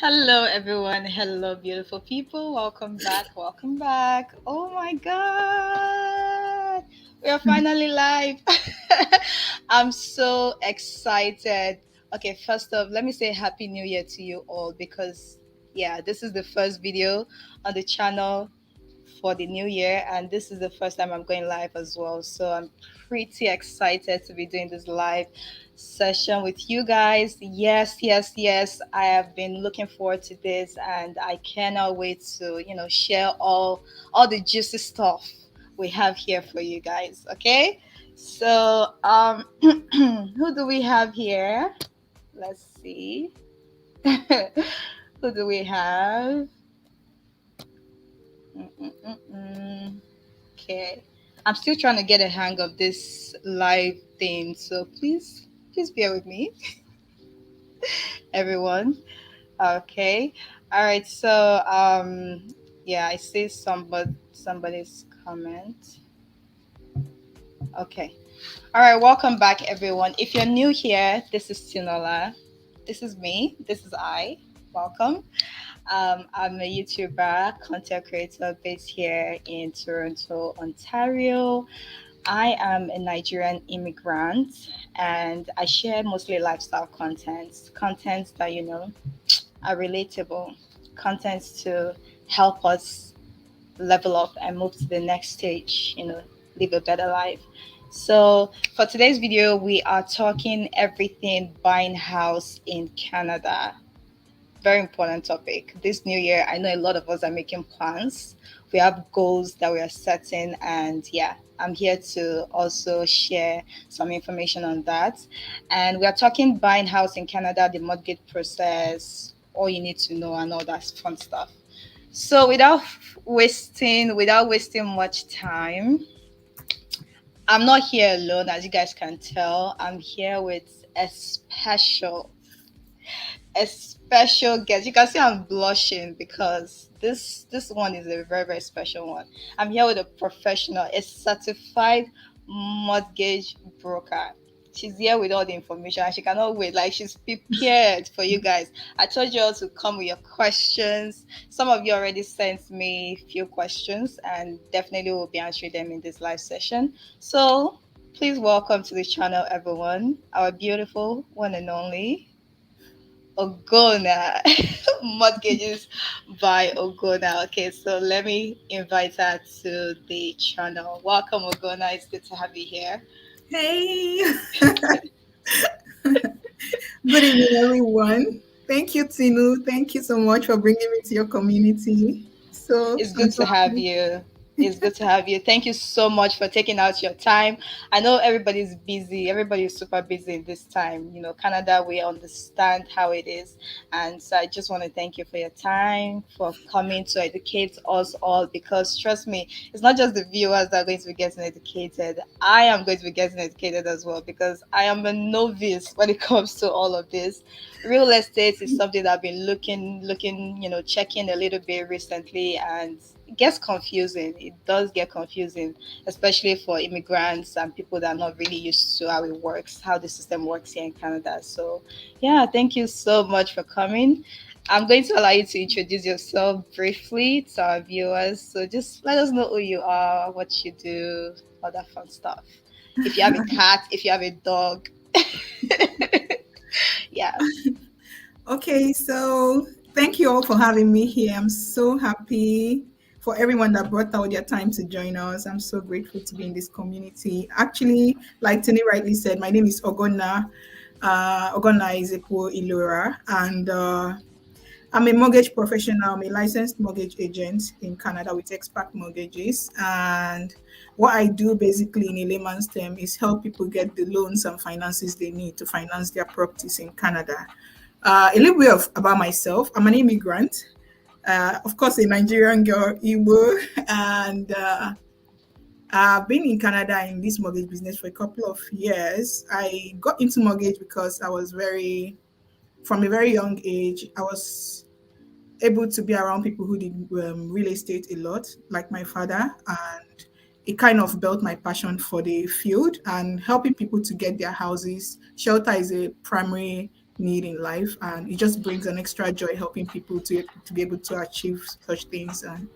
Hello, everyone. Hello, beautiful people. Welcome back. Welcome back. Oh my God. We are finally live. I'm so excited. Okay, first off, let me say Happy New Year to you all because, yeah, this is the first video on the channel for the new year, and this is the first time I'm going live as well. So I'm pretty excited to be doing this live session with you guys. Yes, yes, yes. I have been looking forward to this, and I cannot wait to share all the juicy stuff we have here for you guys. Okay, so who do we have here? Let's see. Who do we have? Mm-mm-mm-mm. Okay. I'm still trying to get a hang of this live thing, so please bear with me, everyone. Okay. All right. So yeah, I see somebody's comment. Okay. All right, welcome back everyone. If you're new here, this is Tinola. This is me. This is I. Welcome. I'm a YouTuber, content creator based here in Toronto, Ontario. I am a Nigerian immigrant and I share mostly lifestyle contents that, are relatable, contents to help us level up and move to the next stage, live a better life. So, for today's video, we are talking everything buying house in Canada. Very important topic. This new year, I know a lot of us are making plans. We have goals that we are setting, and yeah, I'm here to also share some information on that. And we are talking buying house in Canada, the mortgage process, all you need to know, and all that fun stuff. So without wasting much time, I'm not here alone, as you guys can tell. I'm here with a special guest. You can see I'm blushing because this one is a very very special one. I'm here with a professional, a certified mortgage broker. She's here with all the information and she cannot wait. Like she's prepared for you guys. I told you all to come with your questions. Some of you already sent me a few questions and definitely will be answering them in this live session. So please welcome to the channel everyone, our beautiful one and only Ogona. Mortgages by Ogona. Okay, so let me invite her to the channel. Welcome, Ogona. It's good to have you here. Hey, good evening, everyone. Thank you, Tinu. Thank you so much for bringing me to your community. It's I'm good so to have happy. you. It's good to have you. Thank you so much for taking out your time. I know everybody's busy. Everybody's super busy in this time. Canada, we understand how it is. And so I just want to thank you for your time, for coming to educate us all. Because trust me, it's not just the viewers that are going to be getting educated. I am going to be getting educated as well because I am a novice when it comes to all of this. Real estate is something that I've been looking, checking a little bit recently, and it gets confusing. It does get confusing, especially for immigrants and people that are not really used to how it works, how the system works here in Canada. So, yeah, thank you so much for coming. I'm going to allow you to introduce yourself briefly to our viewers. So, just let us know who you are, what you do, all that fun stuff. If you have a cat, if you have a dog. Yeah. Okay, so thank you all for having me here. I'm so happy for everyone that brought out their time to join us. I'm so grateful to be in this community. Actually, like Tini rightly said, my name is Ogonna. Ogonna is Epo Ilora, and I'm a mortgage professional. I'm a licensed mortgage agent in Canada with Expert Mortgages. And what I do basically in a layman's term is help people get the loans and finances they need to finance their properties in Canada. A little bit about myself. I'm an immigrant, of course, a Nigerian girl, Igbo, and I've been in Canada in this mortgage business for a couple of years. I got into mortgage because from a very young age, I was able to be around people who did real estate a lot, like my father, and it kind of built my passion for the field and helping people to get their houses. Shelter is a primary need in life, and it just brings an extra joy helping people to be able to achieve such things. And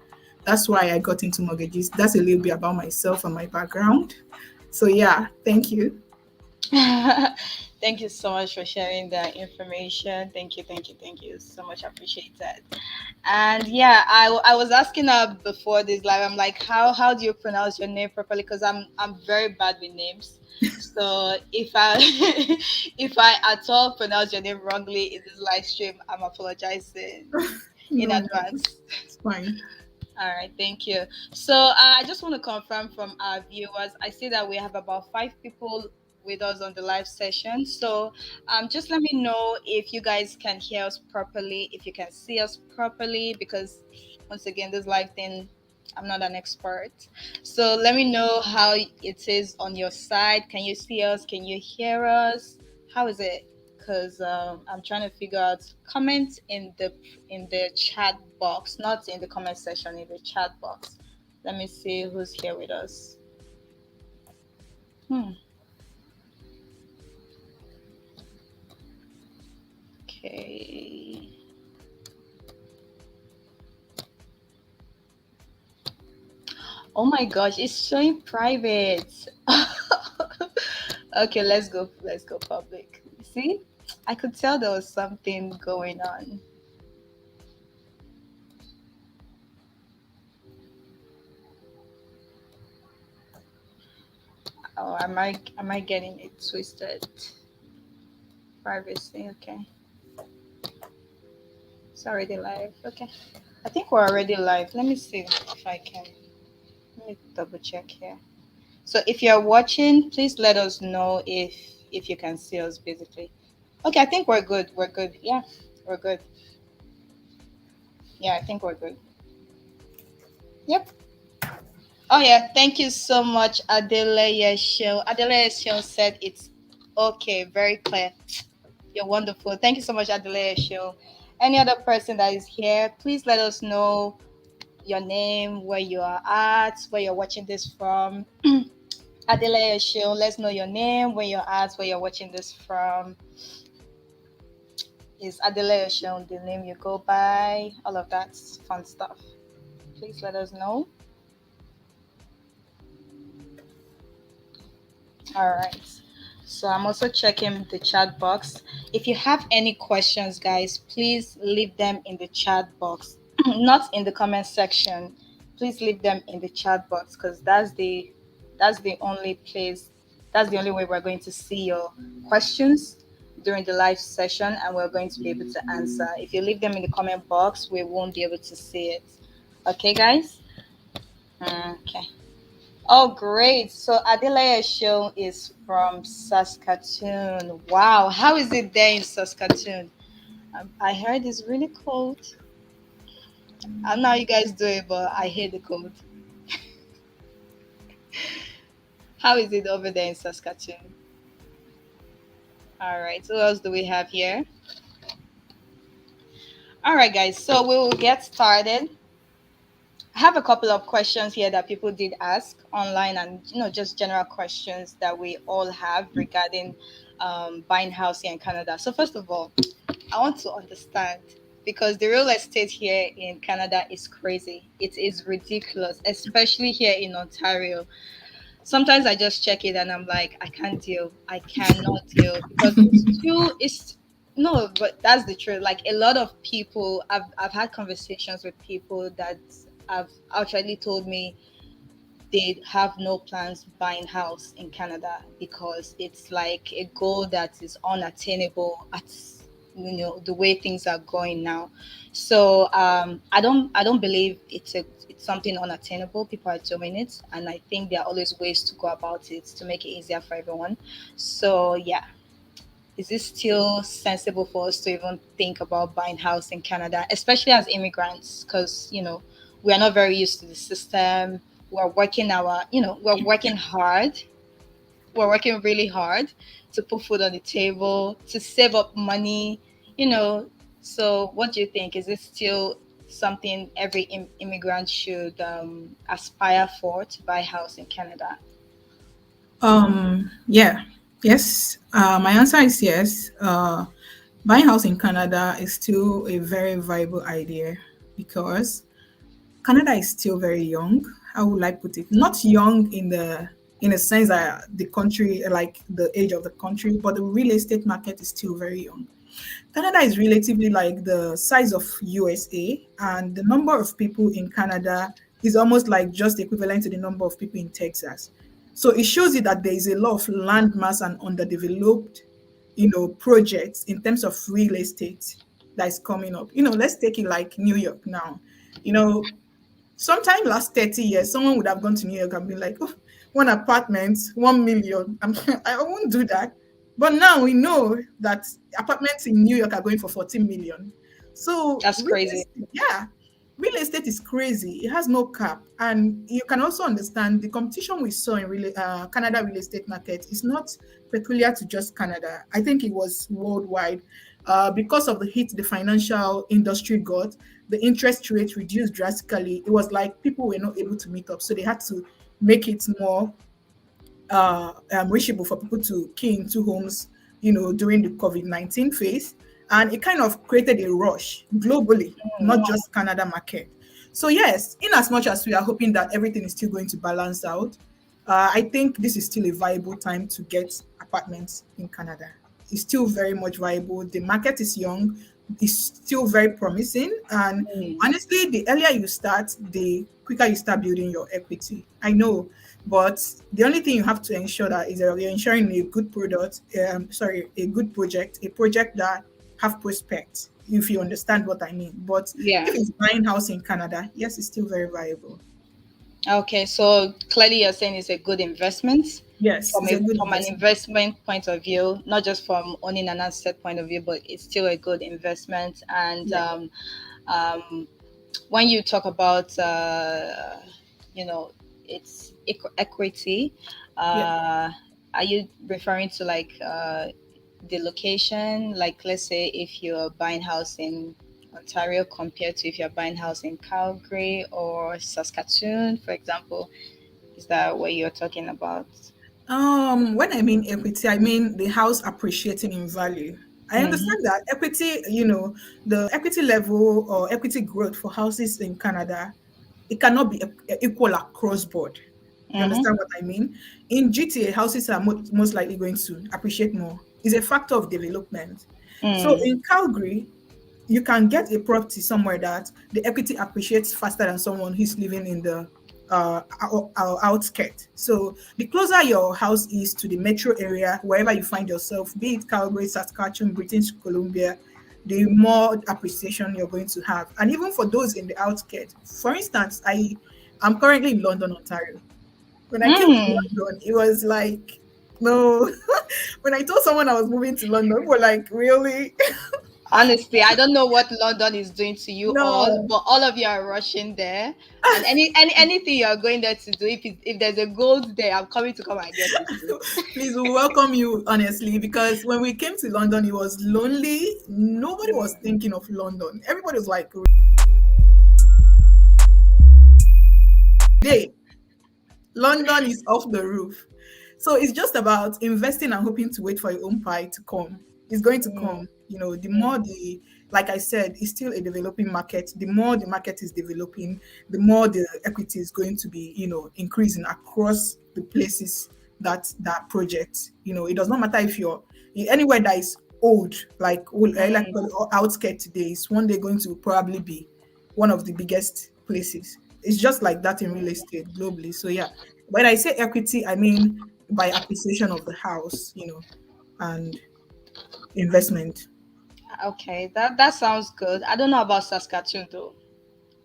that's why I got into mortgages. That's a little bit about myself and my background. So yeah, thank you. Thank you so much for sharing that information. Thank you so much. I appreciate that. And yeah, I was asking her before this live. I'm like, how do you pronounce your name properly? Because I'm very bad with names. So if I if I at all pronounce your name wrongly in this live stream, I'm apologizing in No, no, advance. it's fine. All right, thank you. So I just want to confirm from our viewers. I see that we have about 5 people with us on the live session. So just let me know if you guys can hear us properly, if you can see us properly, because once again, this live thing, I'm not an expert. So let me know how it is on your side. Can you see us? Can you hear us? How is it? Because I'm trying to figure out. Comment in the chat box, not in the comment section, in the chat box. Let me see who's here with us. Hmm. Okay. Oh my gosh, it's showing private. Okay, let's go. Let's go public. See, I could tell there was something going on. Oh, am I getting it twisted? Privacy. Okay. It's already live. Okay. I think we're already live. Let me see if I can. Let me double check here. So if you're watching, please let us know if you can see us basically. Okay, I think we're good. We're good. Yeah, we're good. Yeah, I think we're good. Yep. Oh yeah, thank you so much, Adeleye Show. Adeleye Show said it's okay, very clear. You're wonderful. Thank you so much, Adeleye Show. Any other person that is here, please let us know your name, where you are at, where you're watching this from. Adelaide Show, let's know your name, where you're at, where you're watching this from. Is Adelaide Show the name you go by? All of that fun stuff. Please let us know. All right. So I'm also checking the chat box. If you have any questions, guys, please leave them in the chat box, not in the comment section. Please leave them in the chat box because that's the only place, that's the only way we're going to see your questions during the live session, and we're going to be able to answer. If you leave them in the comment box, we won't be able to see it. Okay, guys. Okay. Oh, great. So Adelaide Show is from Saskatoon. Wow. How is it there in Saskatoon? I heard it's really cold. I don't know how you guys do it, but I hate the cold. How is it over there in Saskatoon? All right. So what else do we have here? All right, guys. So we will get started. I have a couple of questions here that people did ask online, and just general questions that we all have regarding buying house here in Canada. So first of all, I want to understand, because the real estate here in Canada is crazy. It is ridiculous, especially here in Ontario. Sometimes I just check it and I'm like, I can't deal. I cannot deal because it's no, but that's the truth. Like a lot of people, I've had conversations with people that have actually told me they have no plans buying house in Canada because it's like a goal that is unattainable at the way things are going now. So I don't believe it's something unattainable. People are doing it, and I think there are always ways to go about it to make it easier for everyone. So yeah, is it still sensible for us to even think about buying house in Canada, especially as immigrants? Because we are not very used to the system. We're working hard. We're working really hard to put food on the table, to save up money. You know, so what do you think? Is it still something every immigrant should aspire for, to buy house in Canada? Yeah, yes. My answer is yes. Buying house in Canada is still a very viable idea because Canada is still very young. How will I put it? Not young in a sense that the country, like the age of the country, but the real estate market is still very young. Canada is relatively like the size of USA, and the number of people in Canada is almost like just equivalent to the number of people in Texas. So it shows you that there is a lot of land mass and underdeveloped, projects in terms of real estate that is coming up. Let's take it like New York now. You know, sometime last 30 years, someone would have gone to New York and been like, oh, one apartment, 1 million. I won't do that. But now we know that apartments in New York are going for 14 million. So, That's crazy. yeah, real estate is crazy. It has no cap. And you can also understand the competition we saw in Canada real estate market is not peculiar to just Canada. I think it was worldwide. Because of the hit the financial industry got, the interest rate reduced drastically. It was like people were not able to meet up, so they had to make it more reachable for people to key into homes, during the COVID-19 phase. And it kind of created a rush globally, not just Canada market. So yes, in as much as we are hoping that everything is still going to balance out, I think this is still a viable time to get apartments in Canada. It's still very much viable. The market is young, it's still very promising. And Mm. honestly, the earlier you start, the quicker you start building your equity. I know, but the only thing you have to ensure that is that you're ensuring a good product, a good project, a project that have prospects, if you understand what I mean. But Yeah. if it's buying house in Canada, yes, it's still very viable. Okay, so clearly you're saying it's a good investment Yes, it's a good from an investment. investment point of view, not just from owning an asset point of view, but it's still a good investment. And Yeah, um, when you talk about you know it's equity, yeah. are you referring to like the location? Like, let's say if you're buying house in Ontario compared to if you're buying house in Calgary or Saskatoon, for example, is that what you're talking about? When I mean equity, I mean the house appreciating in value. I Mm-hmm. understand that equity, the equity level or equity growth for houses in Canada, it cannot be equal across board. You Mm-hmm. understand what I mean? In GTA, houses are most likely going to appreciate more. It's a factor of development. So Mm. in Calgary, you can get a property somewhere that the equity appreciates faster than someone who's living in the outskirt. So the closer your house is to the metro area, wherever you find yourself, be it Calgary, Saskatchewan, British Columbia, the more appreciation you're going to have. And even for those in the outskirts, for instance, I'm currently in London, Ontario. When I came to Mm. London, it was like, no. When I told someone I was moving to London, we're like, really? Honestly, I don't know what London is doing to you all, No. but all of you are rushing there. And anything you are going there to do, if there's a gold there, I'm coming to come and get it too. Please, we welcome you, honestly, because when we came to London, it was lonely. Nobody was Mm. thinking of London. Everybody was like, "Hey, London is off the roof." So it's just about investing and hoping to wait for your own pie to come. It's going to Mm. come. The more Mm. like I said, it's still a developing market. The more the market is developing, the more the equity is going to be, increasing across the places that project. It does not matter if you're anywhere that is old, like Mm. outskirts today, is one day going to probably be one of the biggest places. It's just like that in real estate globally. So yeah, when I say equity, I mean by appreciation of the house, and investment. Okay, that sounds good. I don't know about Saskatchewan though.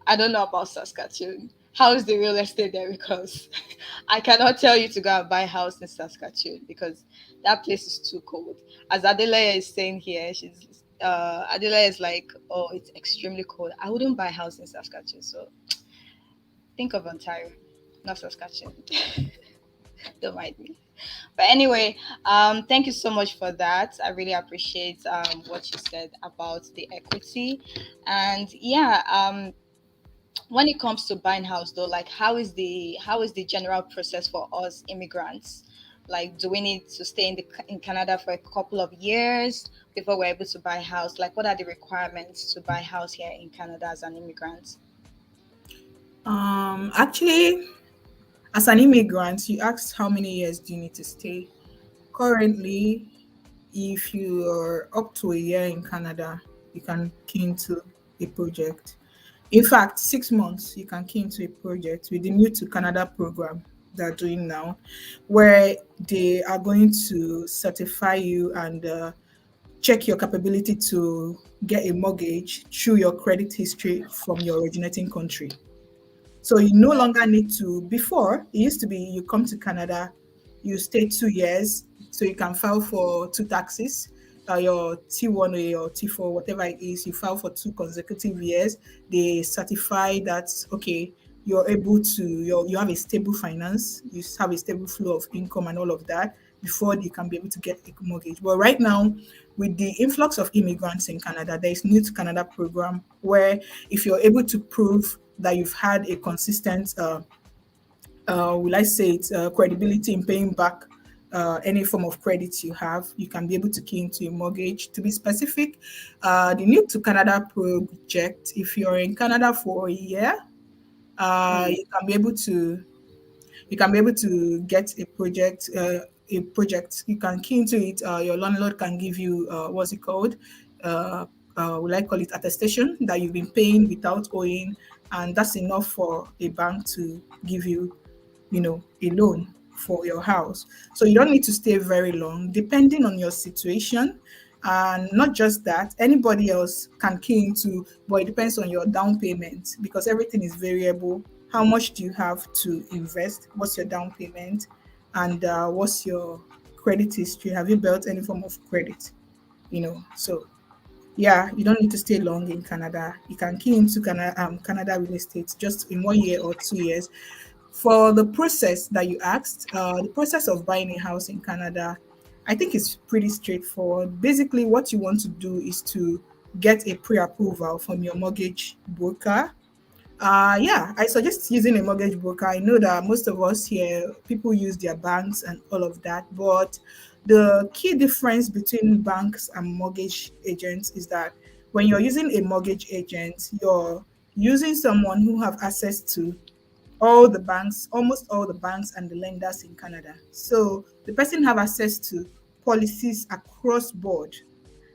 I don't know about Saskatchewan. How is the real estate there? Because I cannot tell you to go and buy a house in Saskatchewan because that place is too cold. As Adela is saying here, Adela is like, oh, it's extremely cold. I wouldn't buy a house in Saskatchewan. So think of Ontario, not Saskatchewan. Don't mind me. But anyway, thank you so much for that. I really appreciate what you said about the equity, and yeah, when it comes to buying house though, like how is the general process for us immigrants? Like, do we need to stay in Canada for a couple of years before we're able to buy a house? Like, what are the requirements to buy a house here in Canada as an immigrant? Actually, as an immigrant, you asked how many years do you need to stay. Currently, if you're up to a year in Canada, you can key into a project. In fact, 6 months you can key into a project with the new to Canada program they're doing now, where they are going to certify you and check your capability to get a mortgage through your credit history from your originating country. So you no longer need to, before, it used to be you come to Canada, you stay 2 years, so you can file for two taxes, your T1A or T4, whatever it is, you file for 2 consecutive years. They certify that, okay, you're able to, you have a stable finance, you have a stable flow of income and all of that before you can be able to get a mortgage. But right now, with the influx of immigrants in Canada, there is new to Canada program where if you're able to prove that you've had a consistent, will I say it, credibility in paying back any form of credit you have, you can be able to key into a mortgage. To be specific, the new to Canada project, if you're in Canada for a year, Mm. you can be able to get a project. You can key into it. Your landlord can give you what's it called? Uh, will I call it attestation that you've been paying without owing, and that's enough for a bank to give you, a loan for your house. So you don't need to stay very long, depending on your situation. And not just that, anybody else can key into, but it depends on your down payment because everything is variable. How much do you have to invest? What's your down payment? And what's your credit history? Have you built any form of credit? So yeah, you don't need to stay long in Canada. You can key into Canada real estate just in 1 year or 2 years. For the process that you asked, the process of buying a house in Canada, I think it's pretty straightforward. Basically, what you want to do is to get a pre-approval from your mortgage broker. Yeah, I suggest using a mortgage broker. I know that most of us here, people use their banks and all of that, but the key difference between banks and mortgage agents is that when you're using a mortgage agent, you're using someone who have access to all the banks, almost all the banks and the lenders in Canada. So the person have access to policies across board,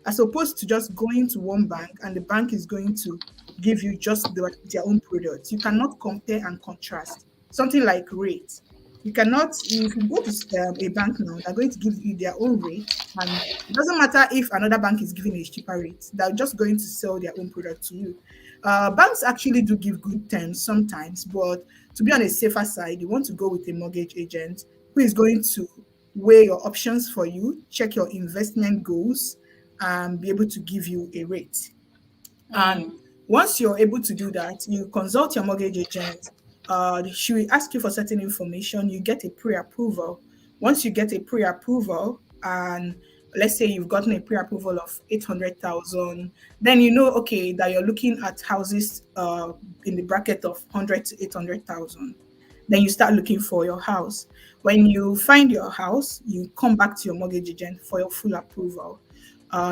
as opposed to just going to one bank and the bank is going to give you just their own products. You cannot compare and contrast. Something like rates. You cannot, if you go to a bank now, they're going to give you their own rate. And it doesn't matter if another bank is giving a cheaper rate, they're just going to sell their own product to you. Banks actually do give good terms sometimes, but to be on a safer side, you want to go with a mortgage agent who is going to weigh your options for you, check your investment goals, and be able to give you a rate. And Mm. once you're able to do that, you consult your mortgage agent. She will ask you for certain information. You get a pre-approval. Once you get a pre-approval, and let's say you've gotten a pre-approval of 800,000, then you know, okay, that you're looking at houses in the bracket of 100 to 800,000. Then you start looking for your house. When you find your house, you come back to your mortgage agent for your full approval.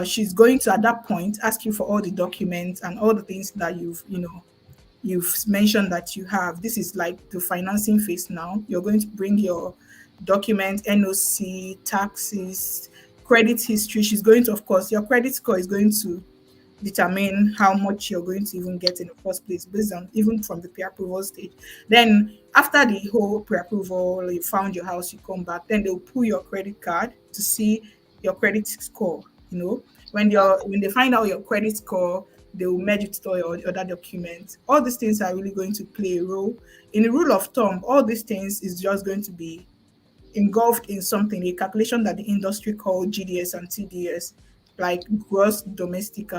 She's going to at that point ask you for all the documents and all the things that you've mentioned that you have. This is like the financing phase now. You're going to bring your document, NOC, taxes, credit history. She's going to, of course, your credit score is going to determine how much you're going to even get in the first place based on even from the pre-approval stage. Then after the whole pre-approval, you found your house, you come back, then they'll pull your credit card to see your credit score. When they find out your credit score, they will merge it to all your other documents. All these things are really going to play a role. In the rule of thumb, all these things is just going to be engulfed in something, a calculation that the industry called GDS and TDS, like gross domestic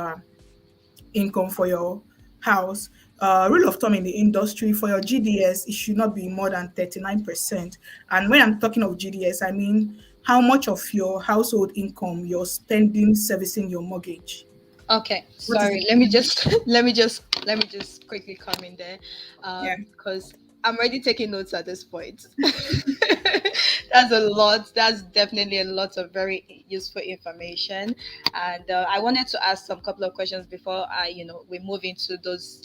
income for your house. Rule of thumb in the industry for your GDS, it should not be more than 39%. And when I'm talking of GDS, I mean how much of your household income you're spending servicing your mortgage. Okay, What is the sorry. Let me just let me just quickly come in there, yeah. because I'm already taking notes at this point. That's a lot. That's definitely a lot of very useful information. And I wanted to ask some couple of questions before we move into those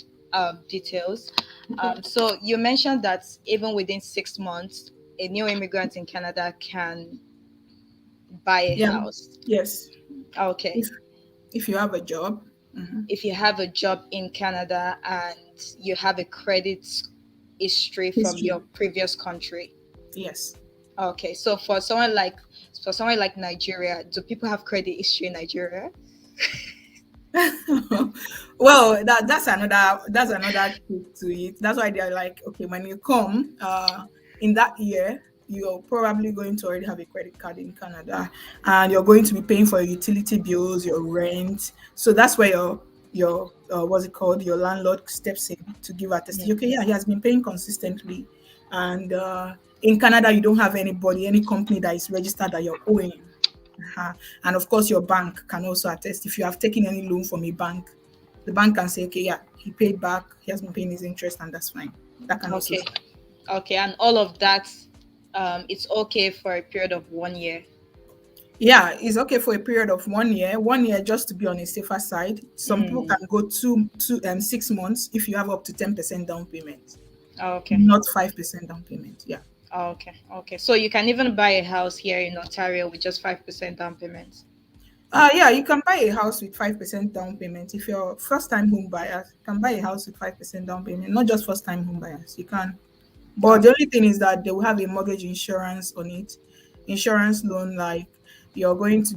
details. Okay. So you mentioned that even within 6 months, a new immigrant in Canada can buy a Yeah. house. Yes. Okay. If if you have a job. Mhm. If you have a job in Canada and you have a credit history from History. your previous country. Yes. Okay, so for someone like Nigeria, do people have credit history in Nigeria? Well, that's another trick to it. That's why they're like, okay, when you come in that year, you're probably going to already have a credit card in Canada, and you're going to be paying for your utility bills, your rent. So that's where your what's it called, your landlord steps in to give attestation. Okay, yeah, he has been paying consistently, and in Canada you don't have anybody, any company that is registered that you're owing. Uh-huh. And of course, your bank can also attest. If you have taken any loan from a bank, the bank can say, okay, yeah, he paid back, he has been paying his interest, and that's fine. That can also Okay, stand. okay, and all of that, it's okay for a period of 1 year. Yeah, it's okay for a period of 1 year. 1 year just to be on a safer side. Some people Mm. can go two 6 months if you have up to 10% down payment, Okay, not 5% down payment. Yeah. okay, okay. So you can even buy a house here in Ontario with just 5% down payment. Yeah, you can buy a house with 5% down payment. If you're first time home buyers, you can buy a house with 5% down payment, not just first time home buyers. You can. But the Okay, only thing is that they will have a mortgage insurance on it, insurance loan. Like the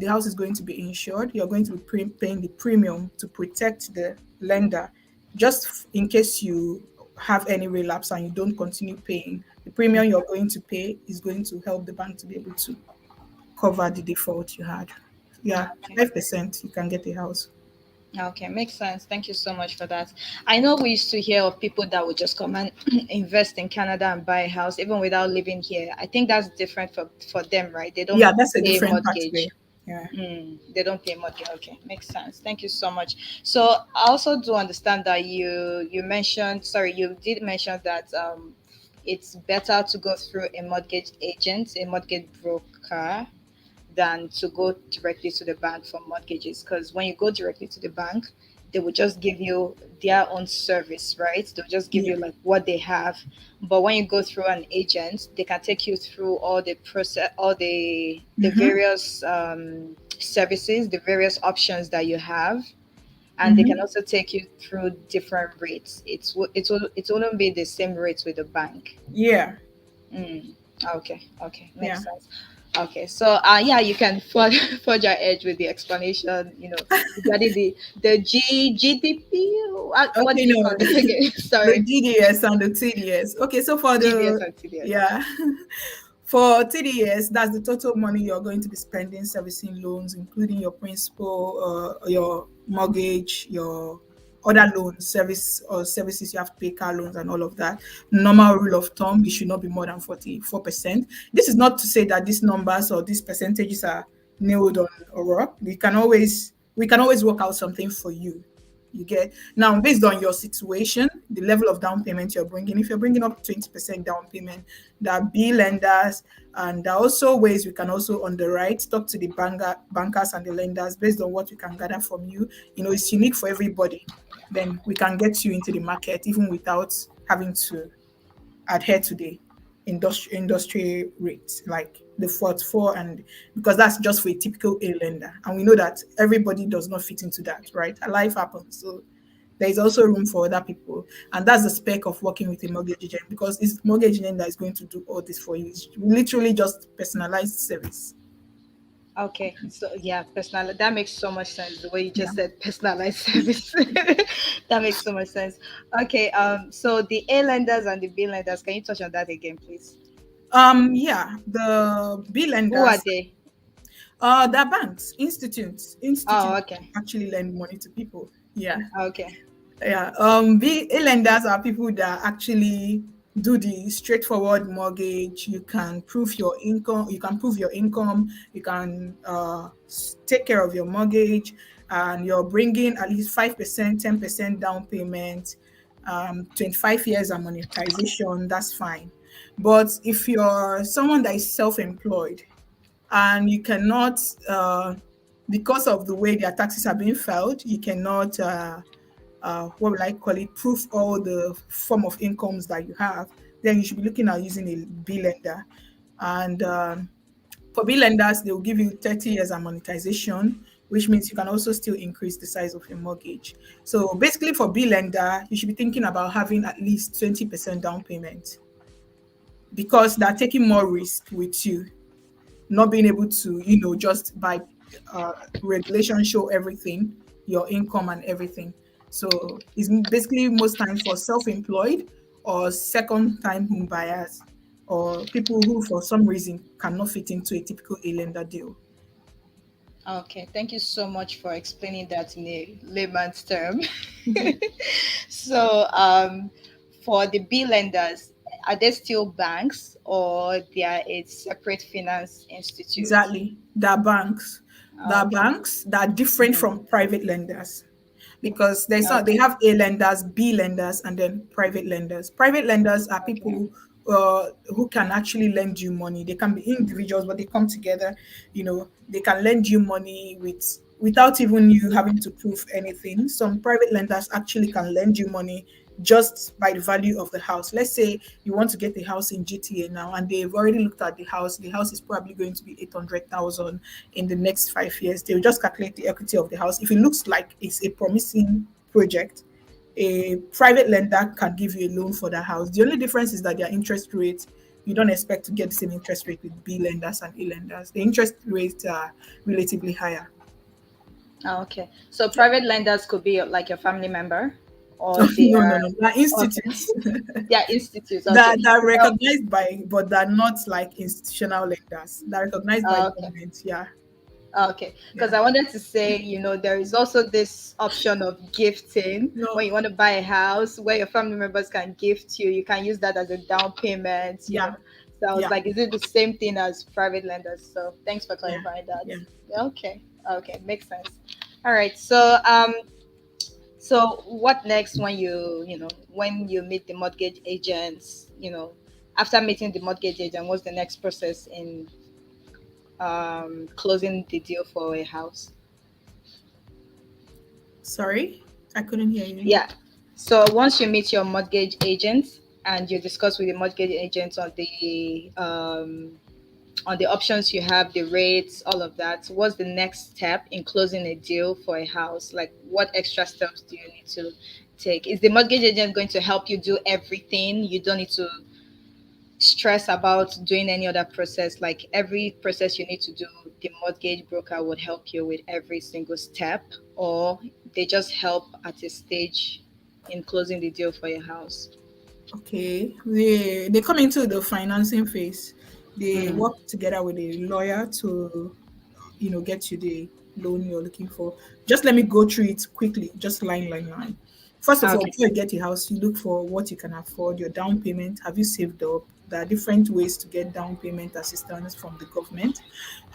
house is going to be insured. You're going to be paying the premium to protect the lender, just in case you have any relapse and you don't continue paying. The premium you're going to pay is going to help the bank to be able to cover the default you had. Yeah, okay. 5% you can get a house. Okay, makes sense. Thank you so much for that. I know we used to hear of people that would just come and invest in Canada and buy a house even without living here. I think that's different for them, right? They don't Yeah, that's a pay different pathway. mortgage. Yeah. They don't pay mortgage. Okay, makes sense. Thank you so much. So I also do understand that you mentioned, sorry, you did mention that it's better to go through a mortgage agent, a mortgage broker, than to go directly to the bank for mortgages, because when you go directly to the bank, they will just give you their own service, right? They'll just give Yeah. you like what they have. But when you go through an agent, they can take you through all the process, all the Mm-hmm. various services, the various options that you have, and they can Mm-hmm. also take you through different rates. It won't be the same rates with the bank. Yeah. Mm. Okay, okay, Yeah. makes sense. Okay, so yeah, you can forge forge your edge with the explanation, regarding the GDP. What Okay, do you call no. it again? The Sorry, GDS and the TDS. Okay, so for GDS the and TDS. yeah, for TDS, that's the total money you're going to be spending servicing loans, including your principal, your mortgage, your other loans, services you have to pay, car loans and all of that. Normal rule of thumb, it should not be more than 44%. This is not to say that these numbers or these percentages are nailed on or up. We can always work out something for you. You get now, based on your situation, the level of down payment you're bringing. If you're bringing up 20% down payment, there are B lenders, and there are also ways we can also underwrite. Talk to the bankers and the lenders based on what we can gather from you. It's unique for everybody. Then we can get you into the market even without having to adhere to the industry rates, like the 44, and because that's just for a typical A lender, and we know that everybody does not fit into that, right? Life happens, so there is also room for other people, and that's the spec of working with a mortgage agent, because it's mortgage agent that is going to do all this for you. It's literally just personalized service. Okay, so yeah, personal. That makes so much sense. The way you Yeah. just said personalized service, that makes so much sense. Okay, so the A lenders and the B lenders, can you touch on that again, please? Yeah, the B Who are lenders, they? they're banks, institutes Oh, that okay, actually lend money to people. Yeah. okay, Yeah, the lenders are people that actually do the straightforward mortgage. You can prove your income. You can prove your income. You can take care of your mortgage, and you're bringing at least 5%, 10% down payment, 25 years amortization. That's fine. But if you're someone that is self-employed and you cannot, uh, because of the way their taxes are being filed, you cannot, what would I call it, proof all the form of incomes that you have, then you should be looking at using a bill lender. And for bill lenders, they will give you 30 years amortization, which means you can also still increase the size of your mortgage. So basically, for bill lender, you should be thinking about having at least 20% down payment because they're taking more risk with you, not being able to, just by uh, regulation show everything, your income and everything. So it's basically most time for self-employed or second-time home buyers or people who, for some reason, cannot fit into a typical A-lender deal. Okay, thank you so much for explaining that in a layman's term. So, for the B lenders, are they still banks or they are a separate finance institute? Exactly. There are banks that are different Mhm. from private lenders because they Okay, have A lenders, B lenders, and then private lenders. Private lenders are okay, people who can actually lend you money. They can be individuals, but they come together. They can lend you money without even you having to prove anything. Some private lenders actually can lend you money just by the value of the house. Let's say you want to get a house in GTA now, and they've already looked at the house. The house is probably going to be 800,000 in the next 5 years. They'll just calculate the equity of the house. If it looks like it's a promising project, a private lender can give you a loan for the house. The only difference is that their interest rate, you don't expect to get the same interest rate with B lenders and A lenders. The interest rates are relatively higher. okay. So private lenders could be like your family member, or they No, no, are no. They are okay. institutes They are institutes. Okay. that are So, recognized by, but they're not like institutional lenders. They're recognized by the okay. government. Yeah, Okay, because yeah. I wanted to say, there is also this option of gifting No, when you want to buy a house where your family members can gift you. You can use that as a down payment. yeah, So I was yeah, like, is it the same thing as private lenders? So thanks for yeah, clarifying that. yeah. Yeah, okay, okay, makes sense. All right, so what next when you meet the mortgage agents? After meeting the mortgage agent, what's the next process in closing the deal for a house? Sorry, I couldn't hear you. Yeah. So once you meet your mortgage agent and you discuss with the mortgage agent on the options you have, the rates, all of that, what's the next step in closing a deal for a house? Like, what extra steps do you need to take? Is the mortgage agent going to help you do everything? You don't need to stress about doing any other process. Like every process you need to do, the mortgage broker would help you with every single step, or they just help at a stage in closing the deal for your house. Okay, they come into the financing phase. They Mm. work together with a lawyer to get you the loan you're looking for. Just let me go through it quickly, just line. First of all, Okay. before you get a house, you look for what you can afford, your down payment. Have you saved up? There are different ways to get down payment assistance from the government.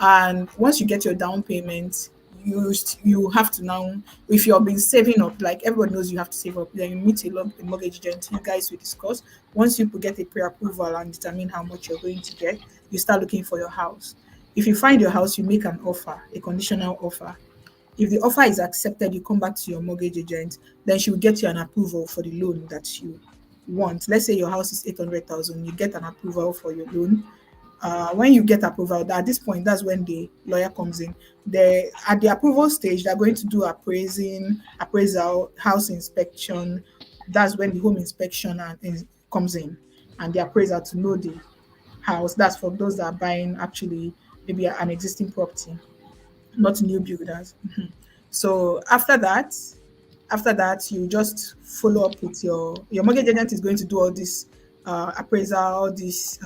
And once you get your down payment, you have to now, if you've been saving up, like everyone knows you have to save up, then you meet a mortgage agent, you guys will discuss. Once you get a pre-approval and determine how much you're going to get, you start looking for your house. If you find your house, you make an offer, a conditional offer. If the offer is accepted, you come back to your mortgage agent, then she will get you an approval for the loan that you want. Let's say your house is 800,000, you get an approval for your loan. When you get approval, at this point, that's when the lawyer comes in. They at the approval stage, they're going to do appraisal, house inspection. That's when the home inspection comes in, and the appraiser to know the house. That's for those that are buying actually maybe an existing property, not new builders. Mhm. So after that, you just follow up with your mortgage agent is going to do all this appraisal, all this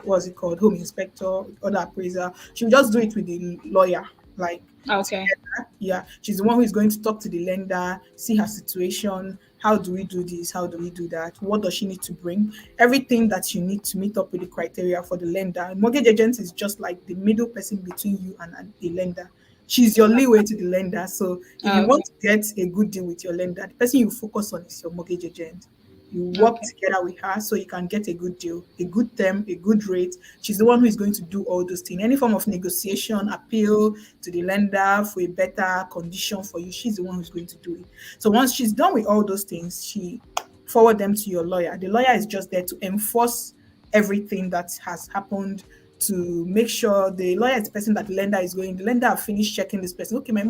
what's it called, home inspector, other appraiser. She'll just do it with the lawyer, like Okay. together. Yeah, she's the one who is going to talk to the lender, see her situation. How do we do this? How do we do that? What does she need to bring? Everything that you need to meet up with the criteria for the lender. Mortgage agent is just like the middle person between you and a lender. She's your leeway to the lender. So if you want Okay. to get a good deal with your lender, the person you focus on is your mortgage agent. You work Okay. together with her so you can get a good deal, a good term, a good rate. She's the one who is going to do all those things. Any form of negotiation, appeal to the lender for a better condition for you, she's the one who's going to do it. So once she's done with all those things, she forward them to your lawyer. The lawyer is just there to enforce everything that has happened, to make sure the lawyer is the person that the lender is going. The lender have finished checking this person. Okay, my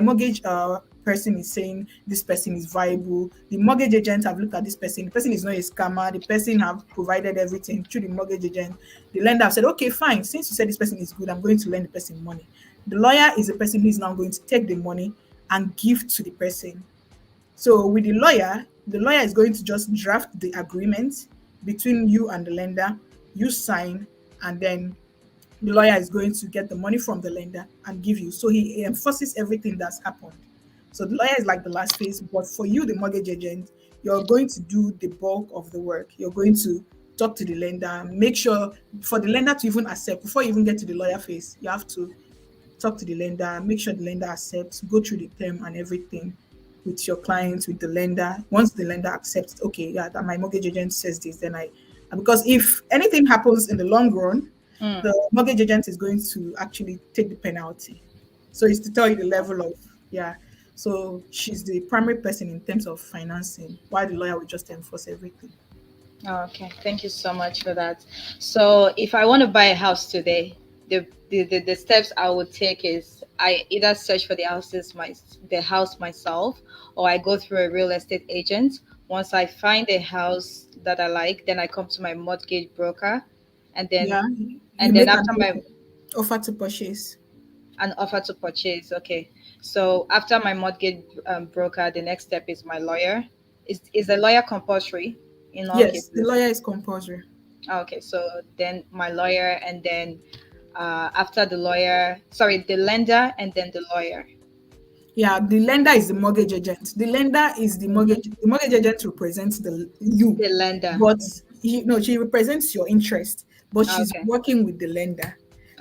mortgage person is saying this person is viable. The mortgage agent have looked at this person. The person is not a scammer. The person have provided everything through the mortgage agent. The lender have said, okay, fine. Since you said this person is good, I'm going to lend the person money. The lawyer is the person who is now going to take the money and give to the person. So with the lawyer is going to just draft the agreement between you and the lender, you sign, and then the lawyer is going to get the money from the lender and give you. So he enforces everything that's happened. So the lawyer is like the last phase, but for you, the mortgage agent, you're going to do the bulk of the work. You're going to talk to the lender, make sure for the lender to even accept, before you even get to the lawyer phase, you have to talk to the lender, make sure the lender accepts, go through the term and everything with your client, with the lender. Once the lender accepts, okay, yeah, that my mortgage agent says this, then because if anything happens in the long run, Mm. the mortgage agent is going to actually take the penalty. So it's to tell you the level of, yeah. So she's the primary person in terms of financing, while the lawyer will just enforce everything. Okay, thank you so much for that. So, if I want to buy a house today, the steps I would take is I either search for the house myself, or I go through a real estate agent. Once I find a house that I like, then I come to my mortgage broker, and then Yeah, you and then make after an my offer to purchase. an offer to purchase. Okay, so after my mortgage broker, the next step is my lawyer. Is the lawyer compulsory in all Yes, the cases? lawyer is compulsory. Okay, so then my lawyer, and then after the lawyer, sorry, the lender, and then the lawyer. Yeah, the lender is the mortgage agent. The lender is the mortgage. Hmm. The mortgage agent represents the you, The lender. but she represents your interest. But she's Okay, working with the lender,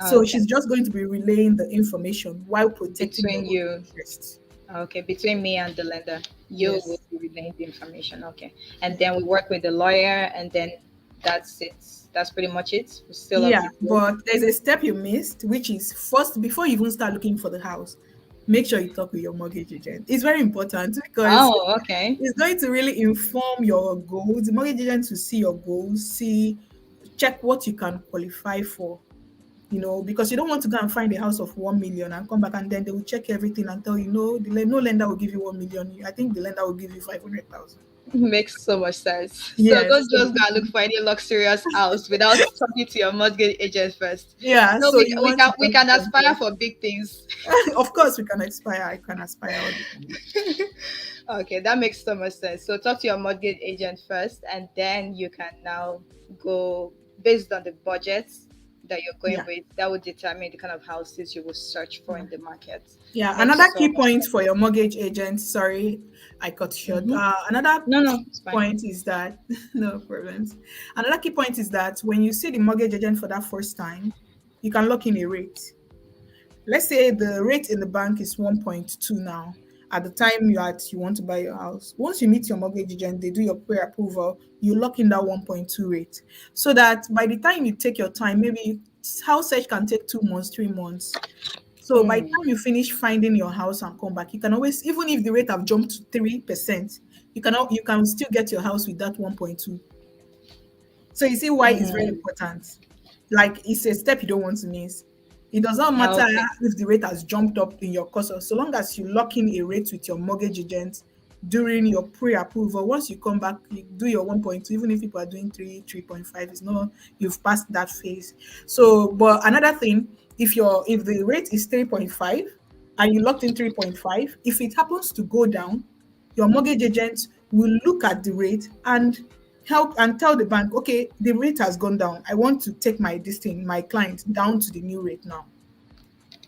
so okay. she's just going to be relaying the information while protecting your Between own you, interest. okay, between me and the lender, you will Yes. be relaying the information. Okay, and then we work with the lawyer, and then that's it. That's pretty much it. We still up Yeah, the deal. but there's a step you missed, which is first before you even start looking for the house, make sure you talk with your mortgage agent. It's very important because Oh, okay. it's going to really inform your goals. The mortgage agent will see your goals, check what you can qualify for, because you don't want to go and find a house of 1 million and come back and then they will check everything and tell you, no, no lender will give you 1 million. I think the lender will give you 500,000. Makes so much sense. So Yes. don't just go and look for any luxurious house without talking to your mortgage agent first. Yeah. So So you we want to can we talk to can them aspire first. for big things. Of course, we can aspire. I can aspire all the time. Okay, that makes so much sense. So talk to your mortgage agent first, and then you can now go based on the budgets that you're going Yeah. with. That would determine the kind of houses you will search for Yeah. in the market. Yeah, another Makes so key much point for sense. your mortgage agent. Sorry, I cut short. Hmm. Another No, no, key it's fine. point is that no problems. Another key point is that when you see the mortgage agent for that first time, you can lock in a rate. Let's say the rate in the bank is 1.2 now. At the time you want to buy your house, once you meet your mortgage agent, they do your pre-approval. You lock in that 1.2 rate, so that by the time you take your time, maybe house search can take 2 months, 3 months. So by the Mm. time you finish finding your house and come back, you can always, even if the rate have jumped to 3%, you can still get your house with that 1.2. So you see why it's very Mm. important. Like it's a step you don't want to miss. It does not matter Okay. if the rate has jumped up in your course, so long as you lock in a rate with your mortgage agent during your pre-approval. Once you come back, you do your 1.2, even if people are doing 3, 3.5, it's not, you've passed that phase. So, but another thing, if the rate is 3.5 and you locked in 3.5, if it happens to go down, your mortgage agent will look at the rate and help and tell the bank, okay, the rate has gone down. I want to take my client down to the new rate now.